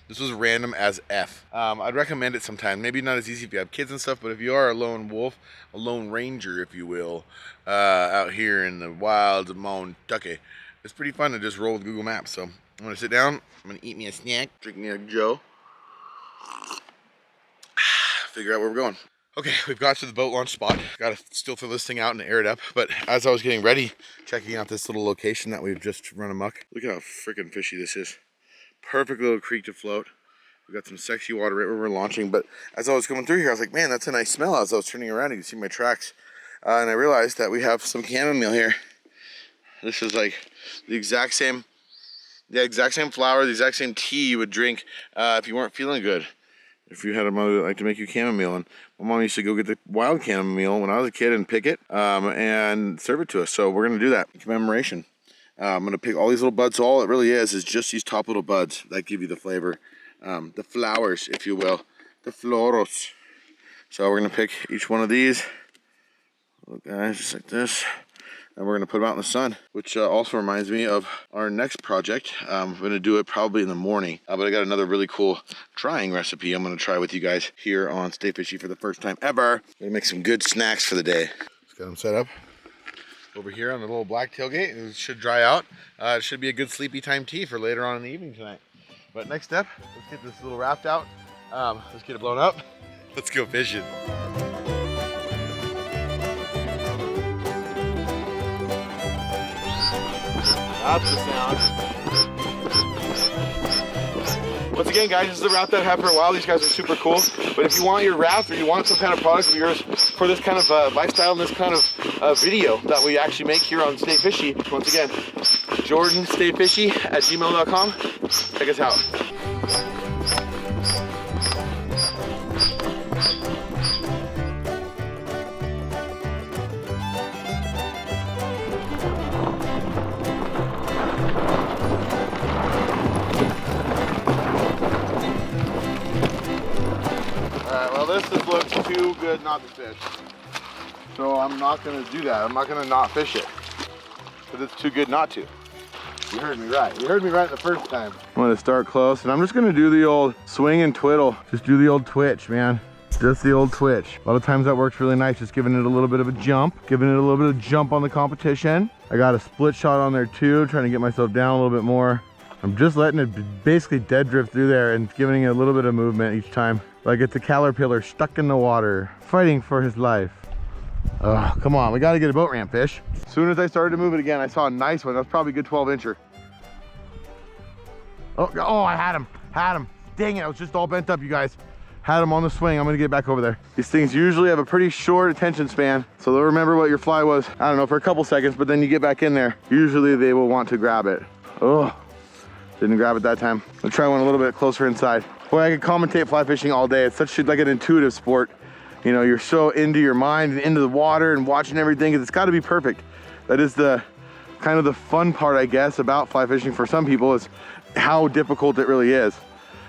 This was random as F. I'd recommend it sometime. Maybe not as easy if you have kids and stuff, but if you are a lone wolf, a lone ranger, if you will, out here in the wilds of Montucky, it's pretty fun to just roll with Google Maps. So I'm gonna sit down, I'm gonna eat me a snack, drink me a joe, figure out where we're going. Okay, we've got to the boat launch spot. Gotta still throw this thing out and air it up. But as I was getting ready, checking out this little location that we've just run amok, look how freaking fishy this is. Perfect little creek to float. We got some sexy water right where we're launching. But as I was coming through here, I was like, man, that's a nice smell. As I was turning around, you can see my tracks. And I realized that we have some chamomile here. This is like the exact same flower, the exact same tea you would drink if you weren't feeling good. If you had a mother that liked to make you chamomile. And my mom used to go get the wild chamomile when I was a kid and pick it and serve it to us. So we're going to do that in commemoration. I'm going to pick all these little buds. So all it really is just these top little buds that give you the flavor. The flowers, if you will. The floros. So we're going to pick each one of these. Look, guys, just like this. And we're going to put them out in the sun. Which also reminds me of our next project. I'm going to do it probably in the morning. But I got another really cool drying recipe I'm going to try with you guys here on Stay Fishy for the first time ever. Going to make some good snacks for the day. Just got them set up over here on the little black tailgate. It should dry out. It should be a good sleepy time tea for later on in the evening tonight. But next step, let's get this little raft out. Let's get it blown up. Let's go fishing. That's the sound. Once again, guys, this is the raft that I've had for a while. These guys are super cool. But if you want your raft or you want some kind of product of yours for this kind of lifestyle and this kind of video that we actually make here on Stay Fishy, once again, jordanstayfishy@gmail.com. Check us out. This just looks too good not to fish. So I'm not gonna do that. I'm not gonna not fish it. But it's too good not to. You heard me right. You heard me right the first time. I'm gonna start close and I'm just gonna do the old swing and twiddle. Just do the old twitch, man. Just the old twitch. A lot of times that works really nice, just giving it a little bit of a jump. Giving it a little bit of jump on the competition. I got a split shot on there too, trying to get myself down a little bit more. I'm just letting it basically dead drift through there and giving it a little bit of movement each time. Like it's a caterpillar stuck in the water, fighting for his life. Oh, come on, we gotta get a boat ramp fish. As soon as I started to move it again, I saw a nice one. That was probably a good 12-incher. Oh, I had him. Dang it, I was just all bent up, you guys. Had him on the swing. I'm gonna get back over there. These things usually have a pretty short attention span, so they'll remember what your fly was, I don't know, for a couple seconds, but then you get back in there. Usually they will want to grab it. Oh, didn't grab it that time. I'll try one a little bit closer inside. Boy, I could commentate fly fishing all day. It's such like an intuitive sport. You know, you're so into your mind and into the water and watching everything. It's got to be perfect. That is the kind of the fun part, I guess, about fly fishing for some people is how difficult it really is.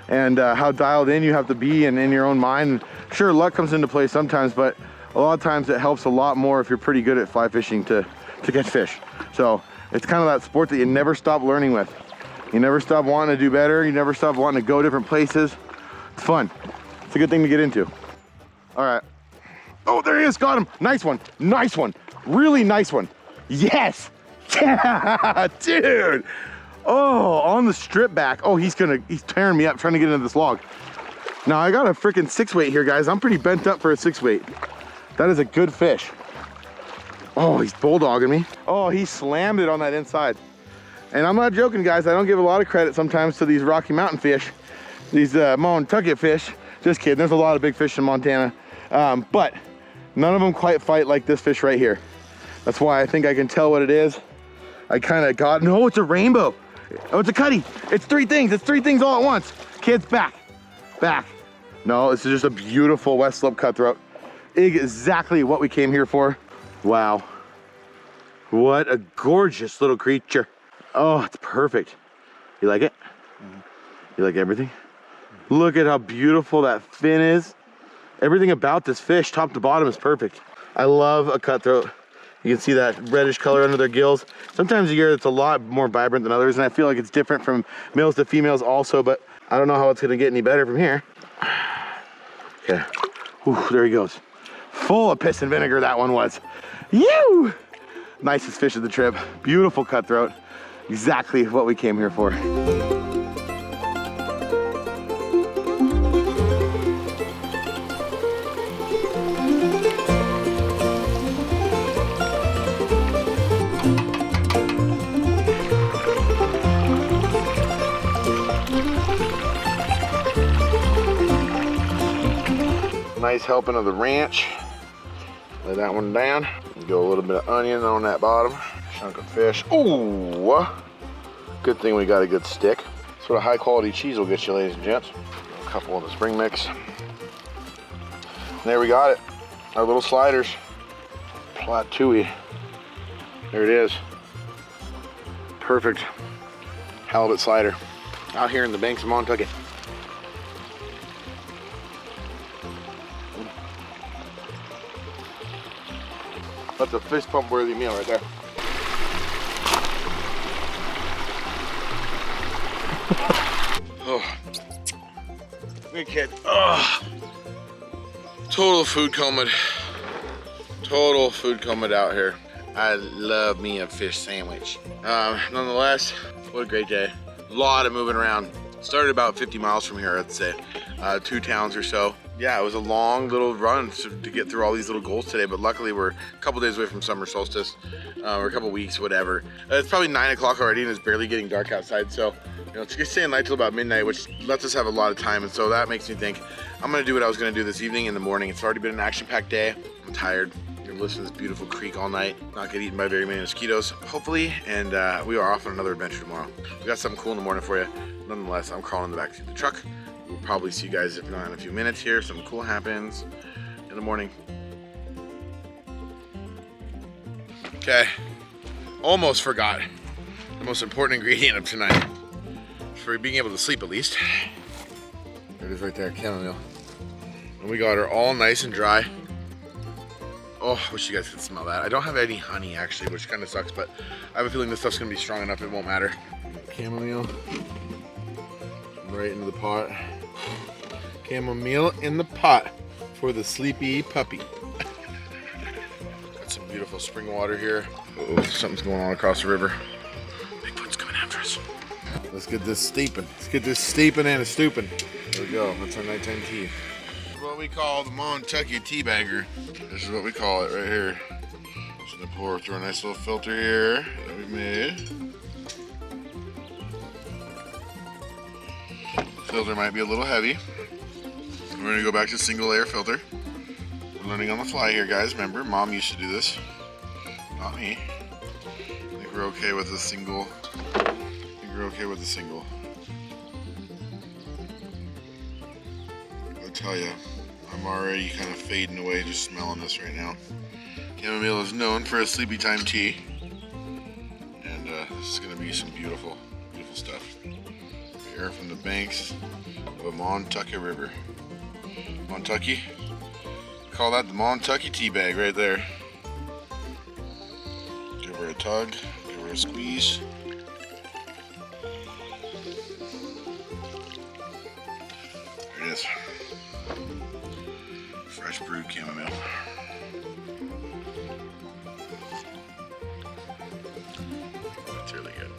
And how dialed in you have to be and in your own mind. Sure, luck comes into play sometimes, but a lot of times it helps a lot more if you're pretty good at fly fishing to catch fish. So it's kind of that sport that you never stop learning with. You never stop wanting to do better. You never stop wanting to go different places. It's fun. It's a good thing to get into. All right. Oh, there he is. Got him. Nice one. Nice one. Really nice one. Yes. Yeah, dude. Oh, on the strip back. Oh, he's tearing me up trying to get into this log. Now I got a freaking 6-weight here, guys. I'm pretty bent up for a 6-weight. That is a good fish. Oh, he's bulldogging me. Oh, he slammed it on that inside. And I'm not joking, guys. I don't give a lot of credit sometimes to these Rocky Mountain fish, these Montucket fish. Just kidding. There's a lot of big fish in Montana, but none of them quite fight like this fish right here. That's why I think I can tell what it is. I kind of got, no, it's a rainbow. Oh, it's a cutty. It's three things. It's three things all at once. Kids, back. No, this is just a beautiful West Slope cutthroat. Exactly what we came here for. Wow. What a gorgeous little creature. Oh, it's perfect. You like it? Mm-hmm. You like everything? Mm-hmm. Look at how beautiful that fin is. Everything about this fish, top to bottom, is perfect. I love a cutthroat. You can see that reddish color under their gills. Sometimes you hear it's a lot more vibrant than others, and I feel like it's different from males to females also, but I don't know how it's gonna get any better from here. Okay, whew, there he goes. Full of piss and vinegar, that one was. Yew! Nicest fish of the trip. Beautiful cutthroat. Exactly what we came here for. Nice helping of the ranch. Lay that one down. Go a little bit of onion on that bottom. Chunk of fish. Ooh! Good thing we got a good stick. That's what a high quality cheese will get you, ladies and gents. A couple of the spring mix. And there we got it. Our little sliders. Platooey. There it is. Perfect halibut slider. Out here in the banks of Montucket. That's a fist pump worthy meal right there. Oh, good kid. Oh, total food coma. Total food coma out here. I love me a fish sandwich. Nonetheless, what a great day. A lot of moving around. Started about 50 miles from here, I'd say. 2 towns or so. Yeah, it was a long little run to get through all these little goals today, but luckily we're a couple days away from summer solstice, or a couple weeks, whatever. It's probably 9 o'clock already and it's barely getting dark outside, so it's just staying light till about midnight, which lets us have a lot of time, and so that makes me think I'm gonna do what I was gonna do this evening in the morning. It's already been an action-packed day. I'm tired. I'm gonna listen to this beautiful creek all night, not get eaten by very many mosquitoes, hopefully, and we are off on another adventure tomorrow. We got something cool in the morning for you. Nonetheless, I'm crawling in the backseat of the truck. We'll probably see you guys, if not in a few minutes here. Something cool happens in the morning. Okay, almost forgot the most important ingredient of tonight, for being able to sleep at least. There it is right there, chamomile. And we got her all nice and dry. Oh, wish you guys could smell that. I don't have any honey actually, which kind of sucks, but I have a feeling this stuff's gonna be strong enough it won't matter. Chamomile right into the pot. Chamomile in the pot for the sleepy puppy. Got some beautiful spring water here. Oh, something's going on across the river. Bigfoot's coming after us. Let's get this steeping. Let's get this steeping and a stooping. There we go. That's our nighttime tea. What we call the Montucket tea bagger. This is what we call it right here. Just gonna pour through a nice little filter here that we made. Filter might be a little heavy. We're gonna go back to single layer filter. We're learning on the fly here, guys. Remember, Mom used to do this, not me. I think we're okay with a single. I'll tell you, I'm already kind of fading away just smelling this right now. Chamomile is known for a sleepy time tea, and this is gonna be some beautiful, beautiful stuff. Here from the banks of a Montucket River. Montucky? Call that the Montucky tea bag right there. Give her a tug, give her a squeeze. There it is. Fresh brewed chamomile. That's really good.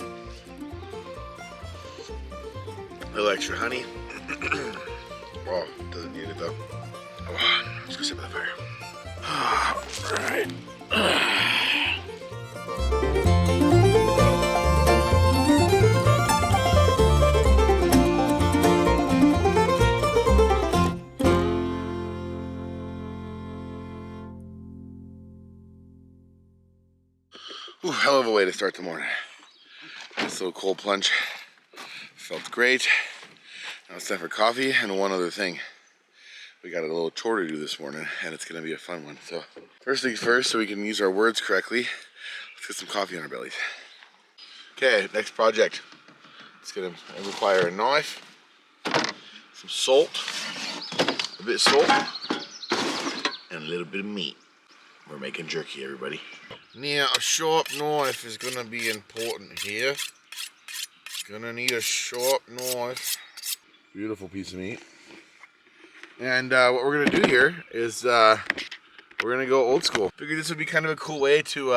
A little extra honey. Oh, doesn't need it though. Oh, let's go sit by the fire. All right. Ooh, hell of a way to start the morning. Nice little cold plunge. Felt great. Now it's time for coffee and one other thing. We got a little chore to do this morning, and it's going to be a fun one. So first things first, so we can use our words correctly, let's get some coffee on our bellies. Okay, next project. It's going to require a knife, some salt, a bit of salt, and a little bit of meat. We're making jerky, everybody. Now, a sharp knife is going to be important here. Gonna need a sharp knife. Beautiful piece of meat. And what we're gonna do here is we're gonna go old school. Figured this would be kind of a cool way to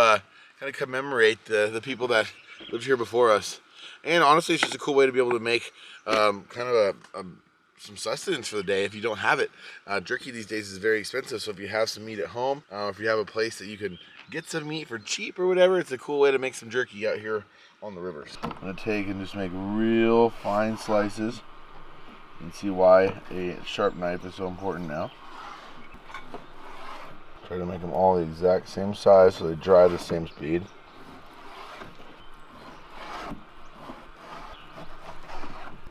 kind of commemorate the people that lived here before us. And honestly, it's just a cool way to be able to make kind of some sustenance for the day if you don't have it. Jerky these days is very expensive, so if you have some meat at home, if you have a place that you can get some meat for cheap or whatever, it's a cool way to make some jerky out here on the rivers. I'm gonna take and just make real fine slices. You can see why a sharp knife is so important now. Try to make them all the exact same size so they dry the same speed.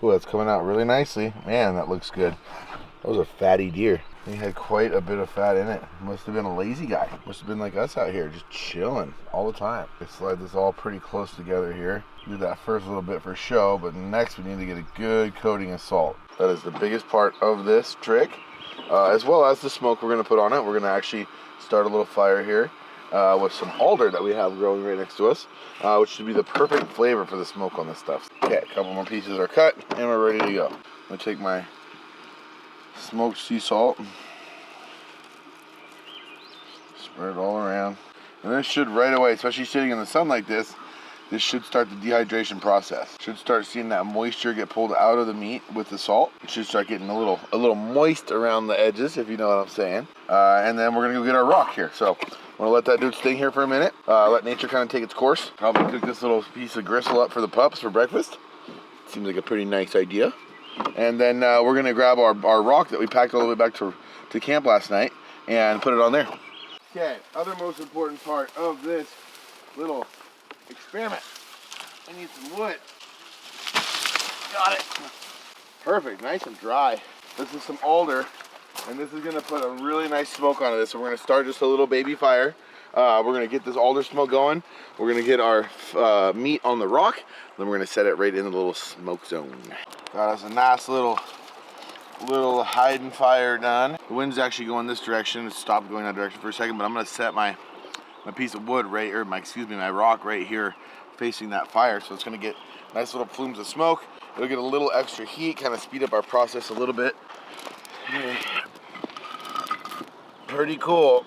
Ooh, that's coming out really nicely. Man, that looks good. That was a fatty deer. He had quite a bit of fat in it. Must have been a lazy guy. Must have been like us out here, just chilling all the time. I slide this all pretty close together here. Do that first little bit for show, but next we need to get a good coating of salt. That is the biggest part of this trick, as well as the smoke we're going to put on it. We're going to actually start a little fire here with some alder that we have growing right next to us, which should be the perfect flavor for the smoke on this stuff. Okay, a couple more pieces are cut, and we're ready to go. I'm going to take my smoked sea salt, spread it all around, and this should right away, especially sitting in the sun like this should start the dehydration process. Should start seeing that moisture get pulled out of the meat with the salt. It should start getting a little moist around the edges, if you know what I'm saying. And then we're gonna go get our rock here. So I'm gonna let that dude stay here for a minute. Let nature kind of take its course. Probably cook this little piece of gristle up for the pups for breakfast. Seems like a pretty nice idea. And then we're gonna grab our rock that we packed all the way back to camp last night and put it on there. Okay, other most important part of this little experiment. I need some wood. Got it. Perfect, nice and dry. This is some alder, and this is gonna put a really nice smoke onto this. So we're gonna start just a little baby fire. We're gonna get this alder smoke going. We're gonna get our meat on the rock. Then we're gonna set it right in the little smoke zone. Got us a nice little hiding fire done. The wind's actually going this direction. It stopped going that direction for a second, but I'm gonna set my piece of wood right, or my rock right here facing that fire. So it's gonna get nice little plumes of smoke. It'll get a little extra heat, kind of speed up our process a little bit. Pretty cool.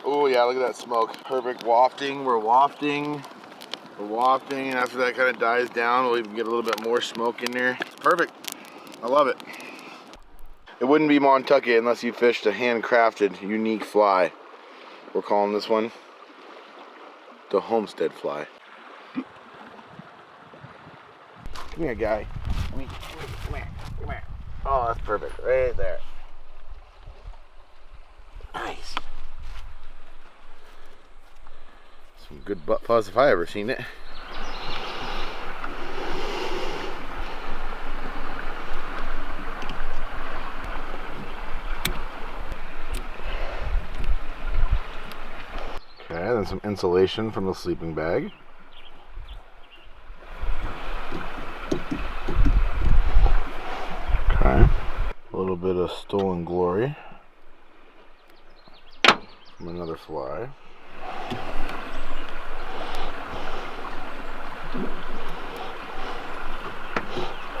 Oh yeah, look at that smoke. Perfect wafting, we're wafting. And after that kind of dies down, we'll even get a little bit more smoke in there. It's perfect, I love it. It wouldn't be Montucket unless you fished a handcrafted, unique fly. We're calling this one the homestead fly. Come here, guy. Come here. Oh, that's perfect. Right there. Nice. Some good butt fuzz if I ever seen it. Okay, then some insulation from the sleeping bag. Okay, a little bit of stolen glory from another fly.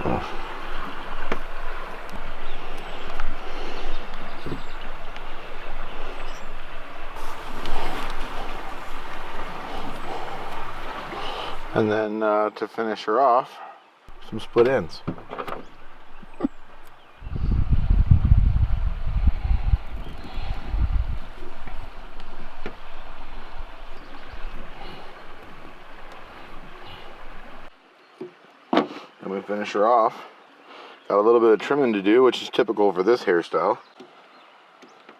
Oh. And then to finish her off, some split ends. And we finish her off. Got a little bit of trimming to do, which is typical for this hairstyle.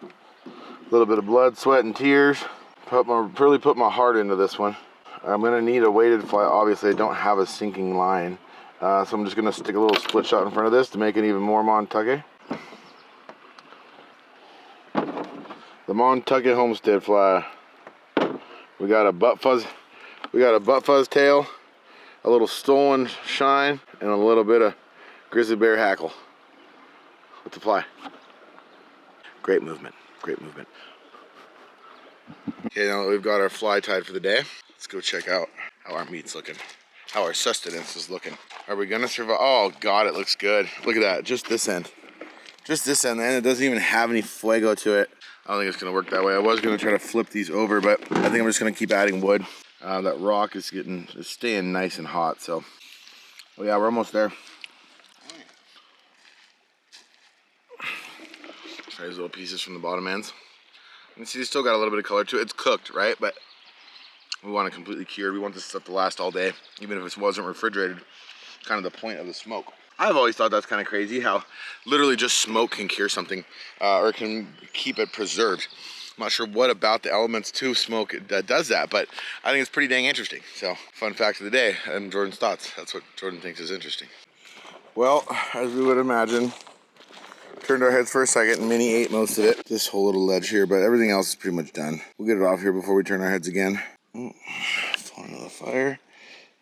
A little bit of blood, sweat, and tears. really put my heart into this one. I'm gonna need a weighted fly. Obviously, I don't have a sinking line, so I'm just gonna stick a little split shot in front of this to make it even more Montucket. The Montucket Homestead fly. We got a butt fuzz tail, a little stolen shine, and a little bit of grizzly bear hackle with the fly. Great movement, great movement. Okay, now that we've got our fly tied for the day, let's go check out how our meat's looking, how our sustenance is looking. Are we gonna survive? Oh God, it looks good. Look at that, just this end. Just this end, and it doesn't even have any fuego to it. I don't think it's gonna work that way. I was gonna try to flip these over, but I think I'm just gonna keep adding wood. That rock is staying nice and hot, so. Oh yeah, we're almost there. Try these little pieces from the bottom ends. You can see it's still got a little bit of color to it. It's cooked, right? But we want it completely cured. We want this stuff to last all day, even if it wasn't refrigerated. Kind of the point of the smoke. I've always thought that's kind of crazy how literally just smoke can cure something or can keep it preserved. I'm not sure what about the elements to smoke that does that, but I think it's pretty dang interesting. So, fun fact of the day, and Jordan's thoughts. That's what Jordan thinks is interesting. Well, as we would imagine, turned our heads for a second and Minnie ate most of it. This whole little ledge here, but everything else is pretty much done. We'll get it off here before we turn our heads again. Oh, falling into the fire.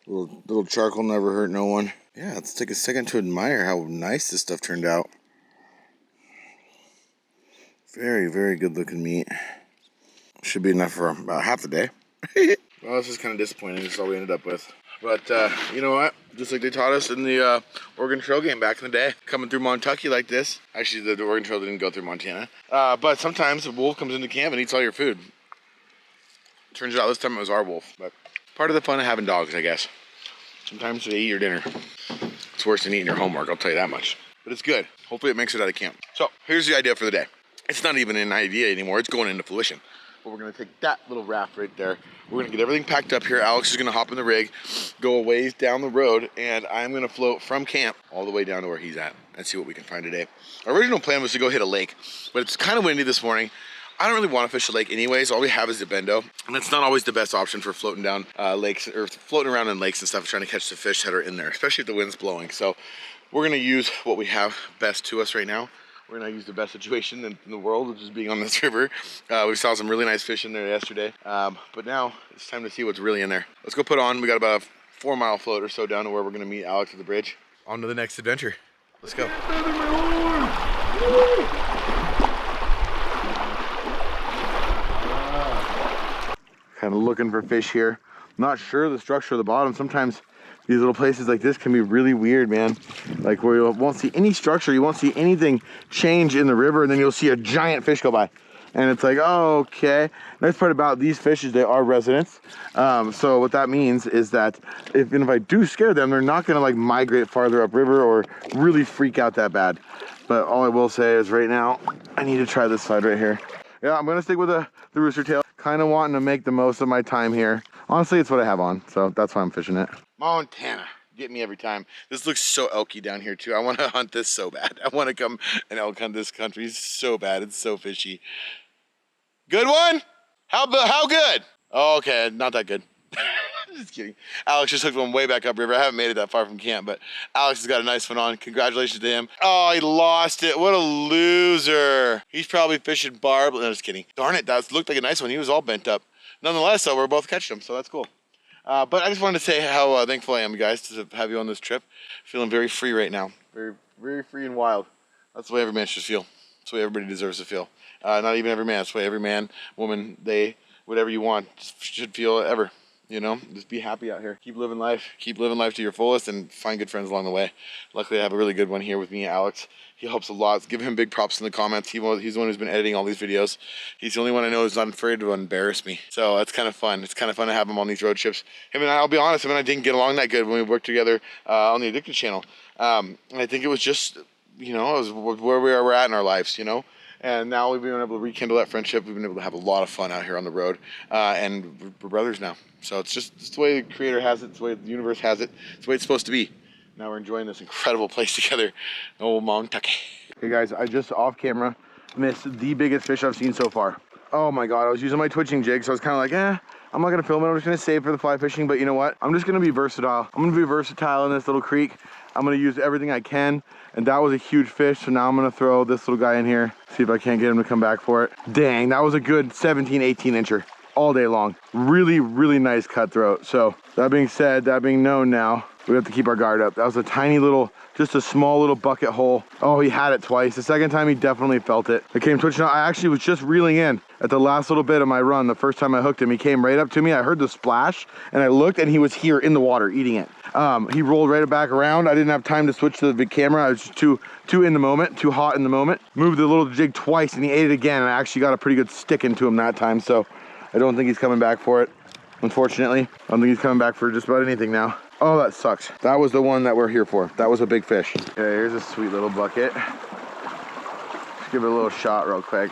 Little charcoal never hurt no one. Yeah, let's take a second to admire how nice this stuff turned out. Very, very good looking meat. Should be enough for about half the day. Well, this is kind of disappointing. This is all we ended up with. But you know what? Just like they taught us in the Oregon Trail game back in the day, coming through Montucky like this. Actually, the Oregon Trail didn't go through Montana. But sometimes a wolf comes into camp and eats all your food. Turns out this time it was our wolf. But part of the fun of having dogs, I guess. Sometimes they eat your dinner. It's worse than eating your homework, I'll tell you that much. But it's good. Hopefully it makes it out of camp. So here's the idea for the day. It's not even an idea anymore. It's going into fruition. But we're going to take that little raft right there. We're going to get everything packed up here. Alex is going to hop in the rig, go a ways down the road, and I'm going to float from camp all the way down to where he's at and see what we can find today. Our original plan was to go hit a lake, but it's kind of windy this morning. I don't really want to fish a lake anyways. All we have is the bendo, and that's not always the best option for floating down lakes or floating around in lakes and stuff, trying to catch the fish that are in there, especially if the wind's blowing. So we're going to use what we have best to us right now. We're going to use the best situation in the world, which is being on this river. We saw some really nice fish in there yesterday, but now it's time to see what's really in there. Let's go put on. We got about a 4-mile float or so down to where we're going to meet Alex at the bridge. On to the next adventure. Let's go. Kind of looking for fish here. Not sure the structure of the bottom. Sometimes these little places like this can be really weird, man. Like where you won't see any structure, you won't see anything change in the river, and then you'll see a giant fish go by. And it's like, oh, okay. Nice part about these fish is they are residents. So what that means is that if I do scare them, they're not gonna like migrate farther upriver or really freak out that bad. But all I will say is right now, I need to try this side right here. Yeah, I'm gonna stick with the rooster tail. Kind of wanting to make the most of my time here. Honestly, it's what I have on, so that's why I'm fishing it. Montana, get me every time. This looks so elky down here too. I want to hunt this so bad. I want to come and elk hunt this country so bad. It's so fishy. Good one? How good? Oh, okay, not that good. Just kidding. Alex just hooked one way back upriver. I haven't made it that far from camp, but Alex has got a nice one on. Congratulations to him. Oh, he lost it. What a loser. He's probably fishing barb. No, just kidding. Darn it, that looked like a nice one. He was all bent up. Nonetheless, though, we're both catching them, so that's cool. But I just wanted to say how thankful I am, you guys, to have you on this trip. Feeling very free right now. Very, very free and wild. That's the way every man should feel. That's the way everybody deserves to feel. Not even every man. That's the way every man, woman, they, whatever you want, should feel ever. You know, just be happy out here. Keep living life. Keep living life to your fullest and find good friends along the way. Luckily, I have a really good one here with me, Alex. He helps a lot. Give him big props in the comments. He's the one who's been editing all these videos. He's the only one I know who's not afraid to embarrass me. So that's kind of fun. It's kind of fun to have him on these road trips. Him and I'll be honest, him and I didn't get along that good when we worked together on the Addicted channel. And I think it was just, you know, it was where we're at in our lives, you know. And now we've been able to rekindle that friendship. We've been able to have a lot of fun out here on the road. And we're brothers now. So it's the way the creator has it. It's the way the universe has it. It's the way it's supposed to be. Now we're enjoying this incredible place together. Oh, Montucky. Hey guys, I just off camera missed the biggest fish I've seen so far. Oh my God, I was using my twitching jig, so I was kind of like, I'm not gonna film it, I'm just gonna save for the fly fishing, but you know what? I'm just gonna be versatile. I'm gonna be versatile in this little creek. I'm gonna use everything I can, and that was a huge fish, so now I'm gonna throw this little guy in here, see if I can't get him to come back for it. Dang, that was a good 17, 18 incher all day long. Really, really nice cutthroat. So that being said, that being known now, we have to keep our guard up. That was a tiny little, just a small little bucket hole. Oh, he had it twice. The second time he definitely felt it. It came twitching out. I actually was just reeling in at the last little bit of my run. The first time I hooked him, he came right up to me. I heard the splash and I looked and he was here in the water eating it. He rolled right back around. I didn't have time to switch to the big camera. I was just too in the moment, too hot in the moment. Moved the little jig twice and he ate it again. And I actually got a pretty good stick into him that time. So I don't think he's coming back for it. Unfortunately, I don't think he's coming back for just about anything now. Oh, that sucks. That was the one that we're here for. That was a big fish. Okay, here's a sweet little bucket. Let's give it a little shot real quick.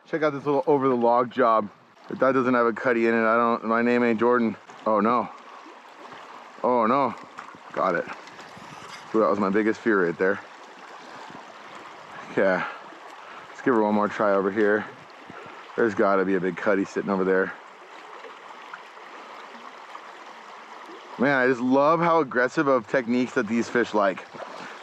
Check out this little over the log job. If that doesn't have a cutty in it, my name ain't Jordan. Oh no. Oh no. Got it. Ooh, that was my biggest fear right there. Okay. Let's give her one more try over here. There's gotta be a big cutty sitting over there. Man, I just love how aggressive of techniques that these fish like.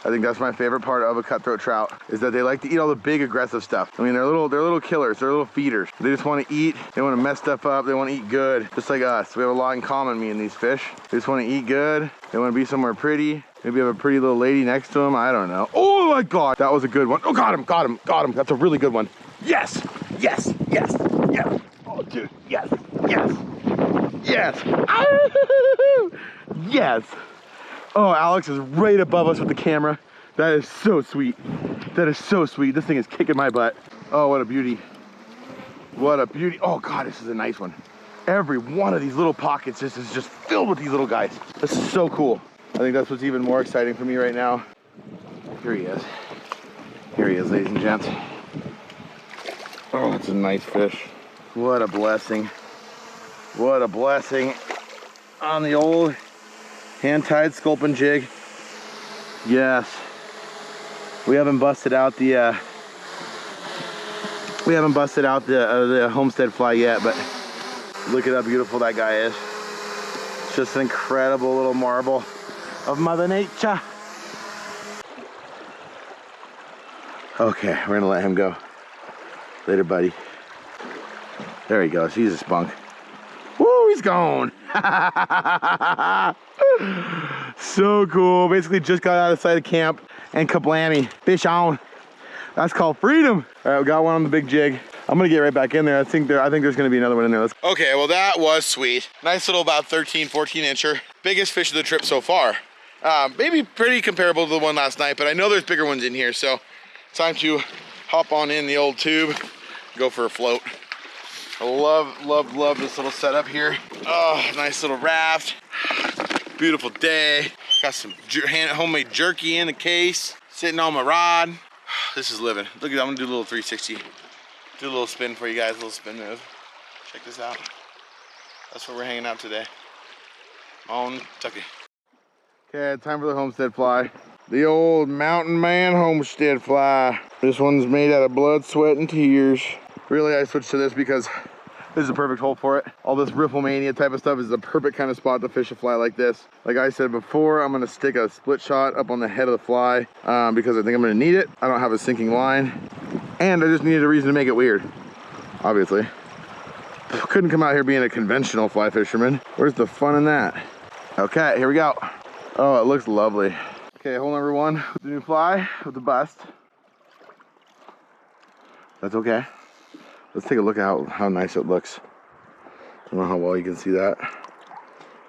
I think that's my favorite part of a cutthroat trout, is that they like to eat all the big aggressive stuff. I mean, they're little killers, they're little feeders. They just want to eat, they want to mess stuff up, they want to eat good, just like us. We have a lot in common, me and these fish. They just want to eat good, they want to be somewhere pretty. Maybe have a pretty little lady next to them, I don't know. Oh my God, that was a good one. Oh, got him, got him, got him. That's a really good one. Yes, yes, yes, yes. Oh, dude, yes, yes, yes. Yes. Oh, Alex is right above us with the camera. That is so sweet. That is so sweet. This thing is kicking my butt. Oh, what a beauty. What a beauty. Oh God, this is a nice one. Every one of these little pockets is just filled with these little guys. This is so cool. I think that's what's even more exciting for me right now. Here he is. Here he is, ladies and gents. Oh, it's a nice fish. What a blessing. What a blessing on the old hand-tied sculpin jig. Yes. We haven't busted out the homestead fly yet, but look at how beautiful that guy is. It's just an incredible little marble of Mother Nature. Okay, we're gonna let him go. Later, buddy. There he goes. He's a spunk. Woo, he's gone. So cool. Basically just got out of sight of camp and kablammy. Fish on. That's called freedom. All right, we got one on the big jig. I'm gonna get right back in there. I think there's gonna be another one in there. Okay, well that was sweet. Nice little about 13, 14 incher. Biggest fish of the trip so far. Maybe pretty comparable to the one last night, but I know there's bigger ones in here, so time to hop on in the old tube, go for a float. I love this little setup here. Oh, nice little raft. Beautiful day. Got some homemade jerky in the case, sitting on my rod. This is living. Look at that, I'm gonna do a little 360. Do a little spin for you guys, a little spin move. Check this out. That's where we're hanging out today. On Tucky. Okay, time for the homestead fly. The old mountain man homestead fly. This one's made out of blood, sweat, and tears. Really, I switched to this because this is a perfect hole for it. All this rifflemania type of stuff is the perfect kind of spot to fish a fly like this. Like I said before, I'm gonna stick a split shot up on the head of the fly because I think I'm gonna need it. I don't have a sinking line. And I just needed a reason to make it weird, obviously. Couldn't come out here being a conventional fly fisherman. Where's the fun in that? Okay, here we go. Oh, it looks lovely. Okay, hole number one with the new fly, with the bust. That's okay. Let's take a look at how nice it looks. I don't know how well you can see that,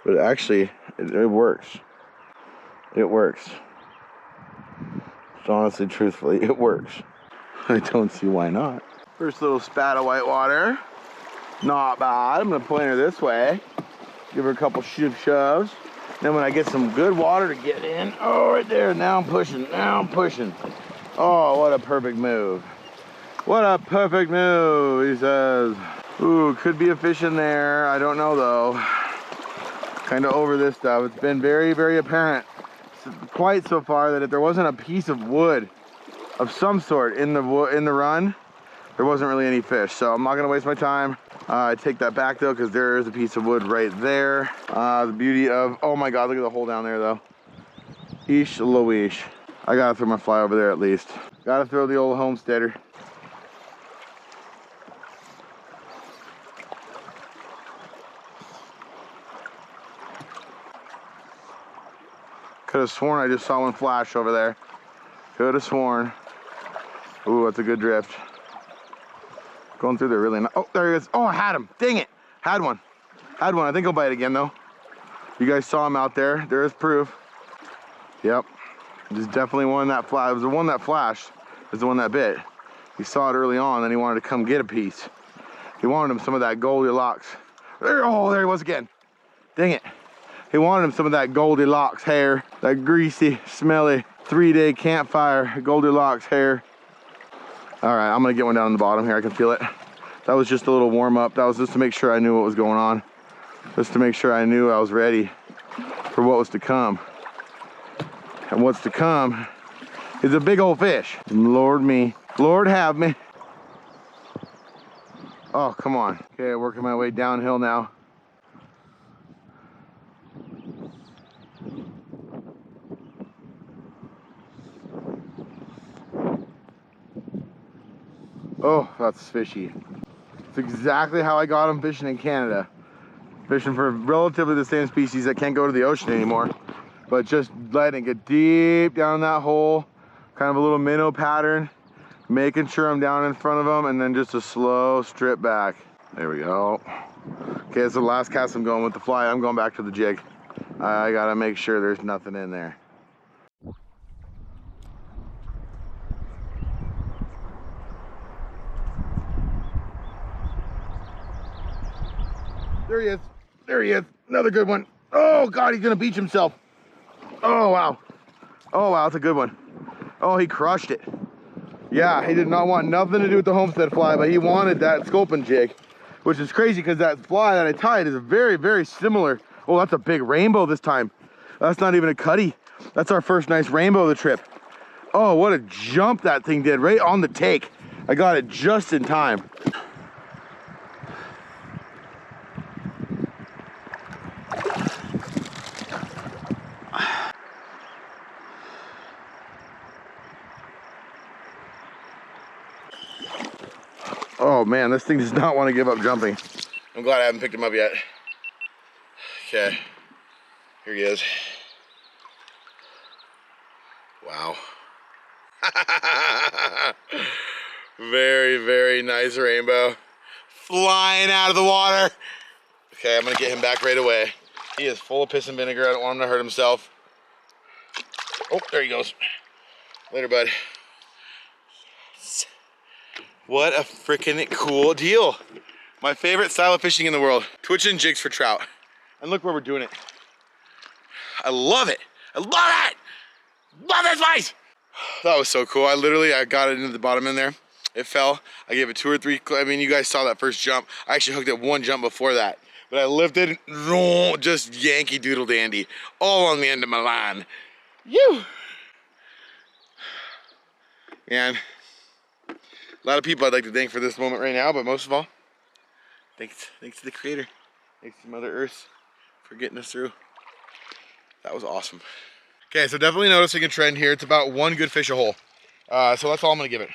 but actually, it works. It works. So honestly, truthfully, it works. I don't see why not. First little spat of white water. Not bad. I'm gonna point her this way. Give her a couple shoves. Then when I get some good water to get in, oh, right there, now I'm pushing, Oh, what a perfect move. What a perfect move, he says. Ooh, could be a fish in there. I don't know though. Kind of over this stuff. It's been very, very apparent quite so far that if there wasn't a piece of wood of some sort in the run, there wasn't really any fish. So I'm not gonna waste my time. I take that back though, because there is a piece of wood right there. The beauty of, oh my God, look at the hole down there though. Eesh Louise. I gotta throw my fly over there at least. Gotta throw the old homesteader. Could have sworn I just saw one flash over there. Could have sworn. Ooh, that's a good drift. Going through there really nice. Oh, there he is. Oh, I had him. Dang it. Had one. Had one. I think he'll bite again though. You guys saw him out there. There is proof. Yep. There's definitely one that flashed. It was the one that flashed. It was the one that bit. He saw it early on, then he wanted to come get a piece. He wanted him some of that Goldilocks. There, oh, there he was again. Dang it. He wanted him some of that Goldilocks hair. That greasy, smelly, 3-day campfire Goldilocks hair. All right, I'm gonna get one down on the bottom here. I can feel it. That was just a little warm up. That was just to make sure I knew what was going on. Just to make sure I knew I was ready for what was to come. And what's to come is a big old fish. Lord me, Lord have me. Oh, come on. Okay, working my way downhill now. Oh, that's fishy. It's exactly how I got them fishing in Canada. Fishing for relatively the same species that can't go to the ocean anymore. But just letting it get deep down that hole. Kind of a little minnow pattern. Making sure I'm down in front of them, and then just a slow strip back. There we go. Okay, that's the last cast I'm going with the fly. I'm going back to the jig. I gotta make sure there's nothing in there. There he is. There he is. Another good one. Oh God, he's gonna beach himself. Oh wow. Oh wow, that's a good one. Oh, he crushed it. Yeah, he did not want nothing to do with the homestead fly, but he wanted that sculpin jig, which is crazy because that fly that I tied is a very, very similar. Oh, that's a big rainbow this time. That's not even a cutty. That's our first nice rainbow of the trip. Oh, what a jump that thing did right on the take. I got it just in time. Oh man, this thing does not want to give up jumping. I'm glad I haven't picked him up yet. Okay, here he is. Wow. Very, very nice rainbow. Flying out of the water. Okay, I'm gonna get him back right away. He is full of piss and vinegar. I don't want him to hurt himself. Oh, there he goes. Later, bud. What a freaking cool deal. My favorite style of fishing in the world. Twitching jigs for trout. And look where we're doing it. I love it. I love it. Love this place. That was so cool. I got it into the bottom in there. It fell. I gave it 2 or 3. I mean, you guys saw that first jump. I actually hooked it one jump before that. But I lifted, just Yankee Doodle Dandy. All on the end of my line. Yoo. And a lot of people I'd like to thank for this moment right now, but most of all, thanks to the Creator. Thanks to Mother Earth for getting us through. That was awesome. Okay, so definitely noticing a trend here. It's about 1 good fish a hole. So that's all I'm gonna give it.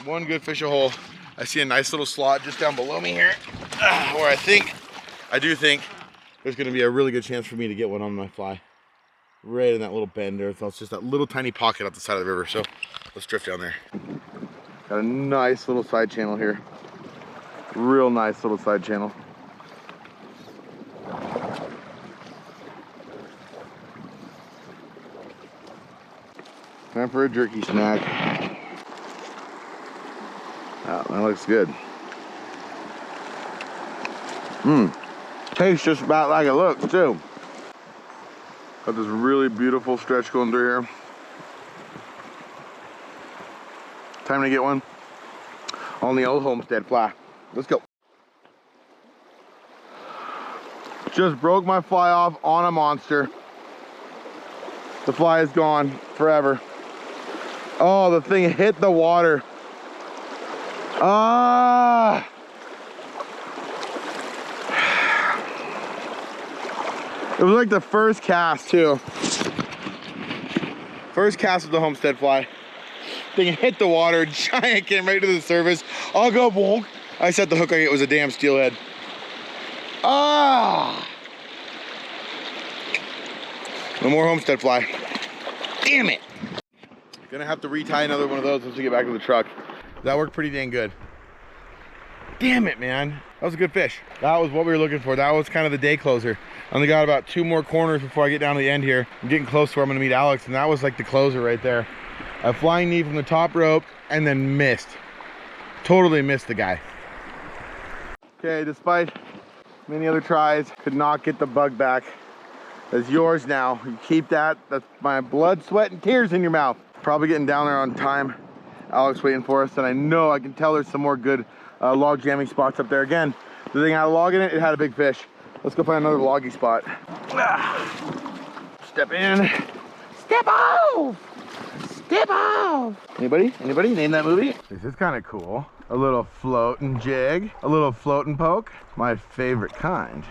1 good fish a hole. I see a nice little slot just down below me here, where I do think there's gonna be a really good chance for me to get one on my fly. Right in that little bend there. So it's just that little tiny pocket up the side of the river. So let's drift down there. Got a nice little side channel here. Real nice little side channel. Time for a jerky snack. Oh, that looks good. Tastes just about like it looks too. Got this really beautiful stretch going through here. Time to get one on the old homestead fly. Let's go. Just broke my fly off on a monster. The fly is gone forever. Oh, the thing hit the water. Ah! It was like the first cast too. First cast of the homestead fly. Thing hit the water, giant, came right to the surface. I'll go bonk. I set the hook like it was a damn steelhead. Ah! No more homestead fly. Damn it. Gonna have to retie another one of those once we get back to the truck. That worked pretty dang good. Damn it, man. That was a good fish. That was what we were looking for. That was kind of the day closer. I only got about 2 more corners before I get down to the end here. I'm getting close to where I'm gonna meet Alex, and that was like the closer right there. A flying knee from the top rope and then missed. Totally missed the guy. Okay, despite many other tries, could not get the bug back. It's yours now. You keep that. That's my blood, sweat, and tears in your mouth. Probably getting down there on time. Alex waiting for us, and I know I can tell there's some more good log jamming spots up there. Again, the thing had a log in it, it had a big fish. Let's go find another loggy spot. Step in. Step off! Step off! Anybody? Anybody name that movie? This is kind of cool. A little floating jig, a little floating poke. My favorite kind.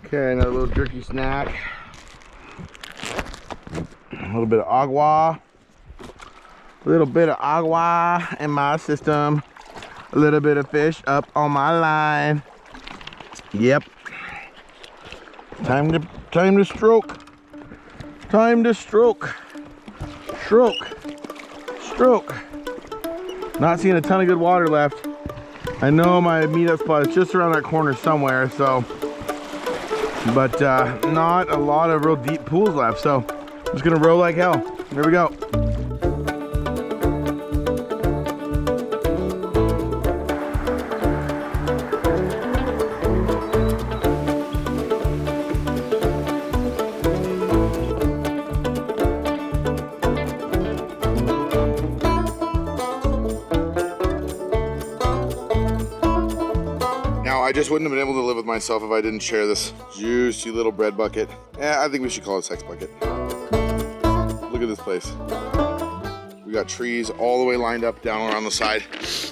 Okay, another little jerky snack. A little bit of agua. A little bit of agua in my system. A little bit of fish up on my line. Yep. Time to stroke. Time to stroke. Stroke. Stroke. Not seeing a ton of good water left. I know my meetup spot is just around that corner somewhere, so. But not a lot of real deep pools left, so I'm just gonna row like hell. Here we go. I just wouldn't have been able to live with myself if I didn't share this juicy little bread bucket. Yeah, I think we should call it sex bucket. Look at this place. We got trees all the way lined up down around the side.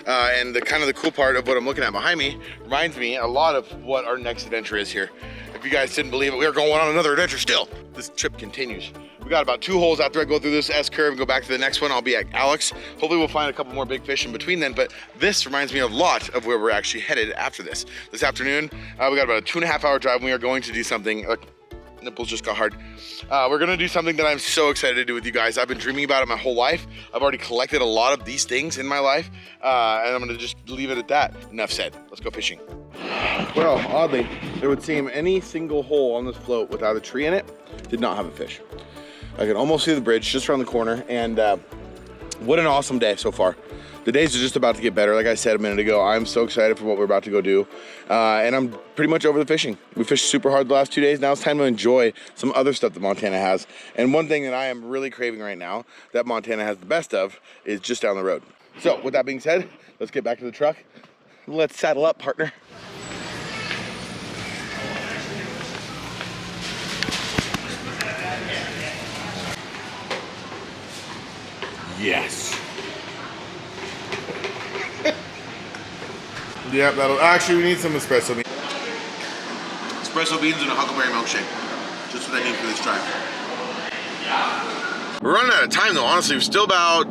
And the kind of the cool part of what I'm looking at behind me reminds me a lot of what our next adventure is here. If you guys didn't believe it, we are going on another adventure still. This trip continues. We got about 2 holes after I go through this S-curve and go back to the next one. I'll be at Alex. Hopefully we'll find a couple more big fish in between then, but this reminds me a lot of where we're actually headed after this. This afternoon, we got about a 2.5 hour drive and we are going to do something, nipples just got hard. We're gonna do something that I'm so excited to do with you guys. I've been dreaming about it my whole life. I've already collected a lot of these things in my life, and I'm gonna just leave it at that. Enough said, let's go fishing. Well, oddly, it would seem any single hole on this float without a tree in it did not have a fish. I can almost see the bridge just around the corner, and what an awesome day so far. The days are just about to get better. Like I said a minute ago, I'm so excited for what we're about to go do, and I'm pretty much over the fishing. We fished super hard the last 2 days. Now it's time to enjoy some other stuff that Montana has, and one thing that I am really craving right now that Montana has the best of is just down the road. So with that being said, let's get back to the truck. Let's saddle up, partner. Yes. Yep, that'll actually we need some espresso beans. Espresso beans and a Huckleberry milkshake. Just what I need for this drive. We're running out of time though, honestly. We're still about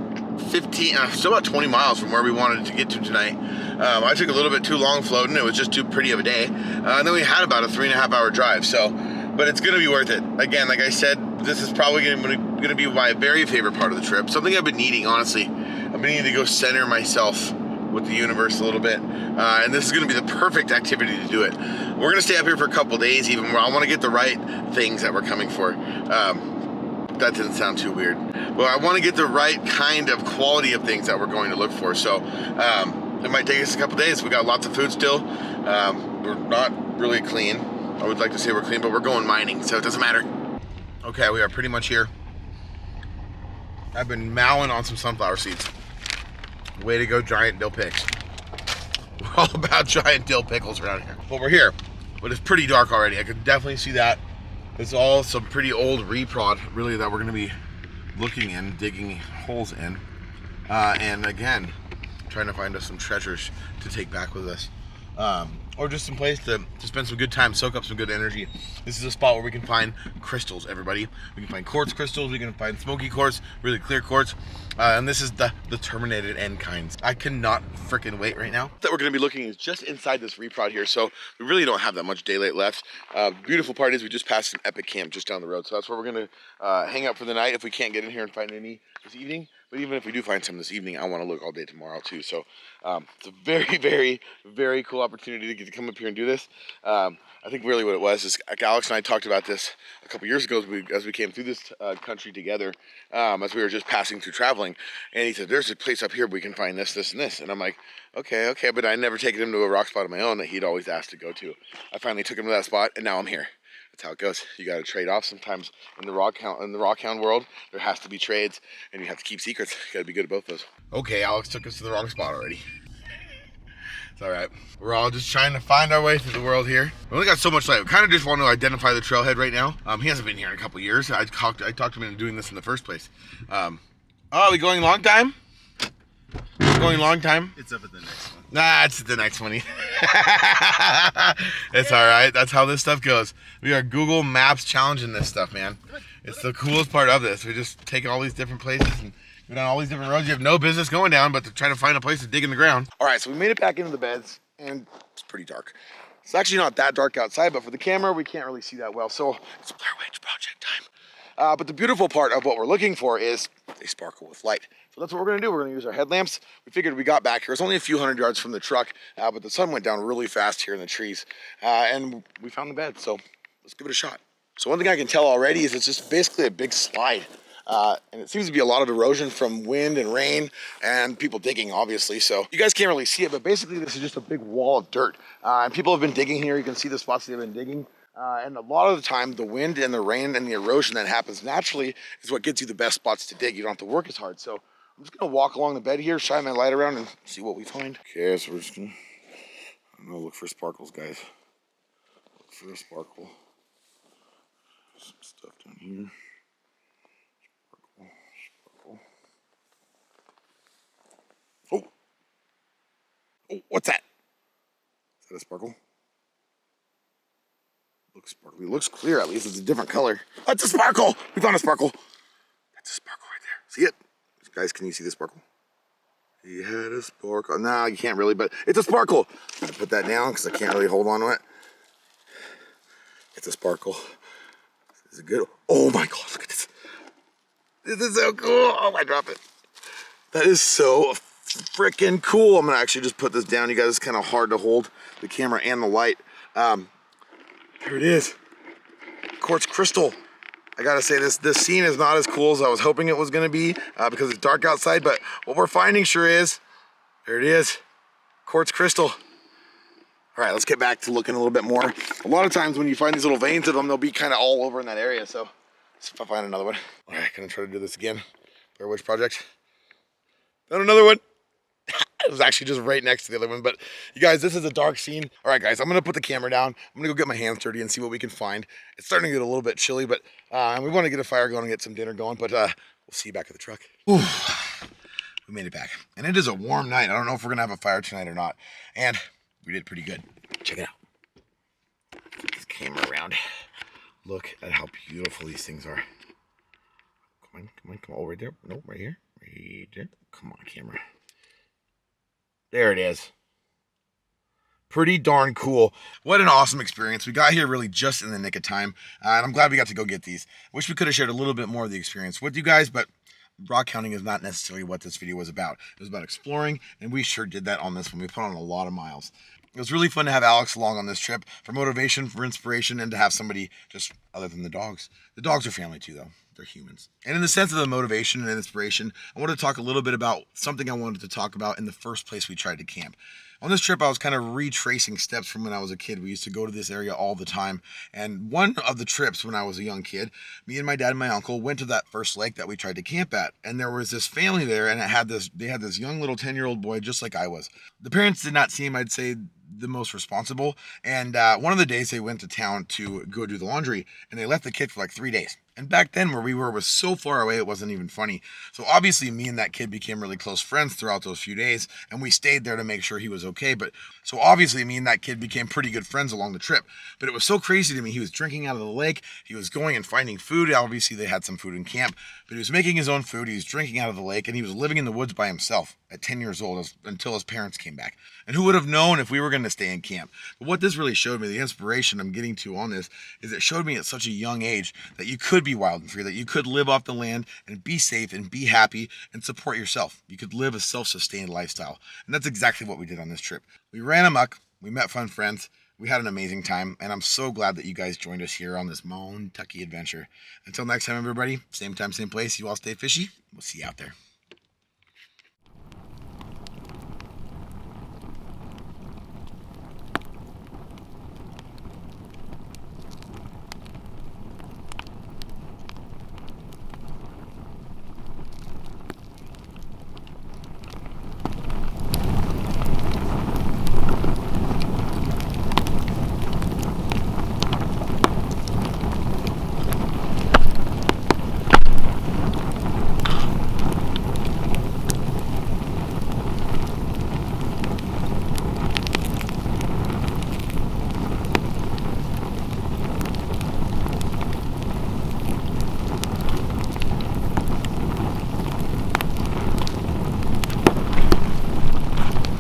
20 miles from where we wanted to get to tonight. I took a little bit too long floating. It was just too pretty of a day. And then we had about a 3.5 hour drive. So, but it's gonna be worth it. Again, like I said, this is probably gonna be my very favorite part of the trip. Something I've been needing, honestly. I've been needing to go center myself with the universe a little bit. And this is gonna be the perfect activity to do it. We're gonna stay up here for a couple days even more. I wanna get the right things that we're coming for. That didn't sound too weird. Well, I wanna get the right kind of quality of things that we're going to look for. So it might take us a couple days. We got lots of food still. We're not really clean. I would like to say we're clean, but we're going mining, so it doesn't matter. Okay, we are pretty much here. I've been mowing on some sunflower seeds. Way to go, giant dill picks. We're all about giant dill pickles around here. But we're here. But it's pretty dark already. I could definitely see that. It's all some pretty old reprod, really, that we're gonna be looking in, digging holes in. And again, trying to find us some treasures to take back with us. Or just some place to spend some good time, soak up some good energy. This is a spot where we can find crystals, everybody. We can find quartz crystals, we can find smoky quartz, really clear quartz. And this is the terminated end kinds. I cannot freaking wait right now. That we're gonna be looking is just inside this reprod here, so we really don't have that much daylight left. Beautiful part is we just passed an epic camp just down the road, so that's where we're gonna hang out for the night if we can't get in here and find any this evening. But even if we do find some this evening, I want to look all day tomorrow too. So it's a very, very, very cool opportunity to get to come up here and do this. I think really what it was is Alex and I talked about this a couple years ago as we came through this country together, as we were just passing through traveling. And he said, there's a place up here where we can find this, this, and this. And I'm like, okay. But I never taken him to a rock spot of my own that he'd always asked to go to. I finally took him to that spot, and now I'm here. That's how it goes. You got to trade off sometimes in the rockhound world. There has to be trades, and you have to keep secrets. You got to be good at both those. Okay, Alex took us to the wrong spot already. It's all right. We're all just trying to find our way through the world here. We only got so much light. We kind of just want to identify the trailhead right now. He hasn't been here in a couple years. I talked him into doing this in the first place. Oh, are we going long time? Going long time? It's up at the next one. Nah, it's the next one. It's all right. That's how this stuff goes. We are Google Maps challenging this stuff, man. It's the coolest part of this. We just take all these different places and go down all these different roads you have no business going down, but to try to find a place to dig in the ground. All right, so we made it back into the beds, and it's pretty dark. It's actually not that dark outside, but for the camera, we can't really see that well. So it's Blair Witch Project time. But the beautiful part of what we're looking for is they sparkle with light. So that's what we're gonna do. We're gonna use our headlamps. We figured we got back here. It's only a few hundred yards from the truck, but the sun went down really fast here in the trees. And we found the bed, so let's give it a shot. So one thing I can tell already is it's just basically a big slide. And it seems to be a lot of erosion from wind and rain and people digging, obviously. So you guys can't really see it, but basically this is just a big wall of dirt. And people have been digging here. You can see the spots they've been digging. And a lot of the time, the wind and the rain and the erosion that happens naturally is what gets you the best spots to dig. You don't have to work as hard. So I'm just gonna walk along the bed here, shine my light around and see what we find. Okay, so we're just gonna, I'm gonna look for sparkles, guys. Look for a sparkle. Some stuff down here. Sparkle. Oh, what's that? Is that a sparkle? Looks sparkly. It looks clear, at least. It's a different color. That's a sparkle! We found a sparkle. That's a sparkle right there. See it? Guys, can you see the sparkle? He had a sparkle. No, you can't really, but it's a sparkle. I'm gonna put that down because I can't really hold on to it. It's a sparkle. This is good. Oh my God, look at this. This is so cool. Oh, I dropped it. That is so freaking cool. I'm gonna actually just put this down. You guys, it's kind of hard to hold the camera and the light. Here it is. Quartz crystal. I gotta say this scene is not as cool as I was hoping it was gonna be because it's dark outside, but what we're finding sure is, there it is, quartz crystal. All right, let's get back to looking a little bit more. A lot of times when you find these little veins of them, they'll be kind of all over in that area, so let's see if I find another one. All right, gonna try to do this again. Blair Witch Project. Found another one. It was actually just right next to the other one, but you guys, this is a dark scene. All right, guys, I'm gonna put the camera down. I'm gonna go get my hands dirty and see what we can find. It's starting to get a little bit chilly, but and we want to get a fire going and get some dinner going, but we'll see you back at the truck. Ooh, we made it back, and it is a warm night. I don't know if we're gonna have a fire tonight or not, and we did pretty good. Check it out. Flip this camera around. Look at how beautiful these things are. Come on. Oh, right there. Nope, right here. Right there. Come on, camera. There it is. Pretty darn cool. What an awesome experience. We got here really just in the nick of time, and I'm glad we got to go get these. Wish we could have shared a little bit more of the experience with you guys, but rock hounding is not necessarily what this video was about. It was about exploring, and we sure did that on this one. We put on a lot of miles. It was really fun to have Alex along on this trip for motivation, for inspiration, and to have somebody just other than the dogs. The dogs are family too, though. they're humans. And in the sense of the motivation and inspiration, I want to talk a little bit about something I wanted to talk about in the first place we tried to camp. On this trip, I was kind of retracing steps from when I was a kid. We used to go to this area all the time. And one of the trips when I was a young kid, me and my dad and my uncle went to that first lake that we tried to camp at. And there was this family there, and they had this young little 10-year-old boy just like I was. The parents did not seem, I'd say, the most responsible. And one of the days they went to town to go do the laundry, and they left the kid for like 3 days. And back then where we were was so far away it wasn't even funny. So obviously me and that kid became really close friends throughout those few days, and we stayed there to make sure he was okay. But so obviously me and that kid became pretty good friends along the trip. But it was so crazy to me. He was drinking out of the lake. He was going and finding food. Obviously they had some food in camp, but he was making his own food. He was drinking out of the lake, and he was living in the woods by himself at 10 years old until his parents came back. And who would have known if we were going to stay in camp? But what this really showed me, the inspiration I'm getting to on this, is it showed me at such a young age that you could be wild and free, that you could live off the land and be safe and be happy and support yourself. You could live a self-sustained lifestyle. And that's exactly what we did on this trip. We ran amok, we met fun friends, we had an amazing time, and I'm so glad that you guys joined us here on this Kentucky adventure. Until next time, everybody, same time, same place, you all stay fishy. We'll see you out there.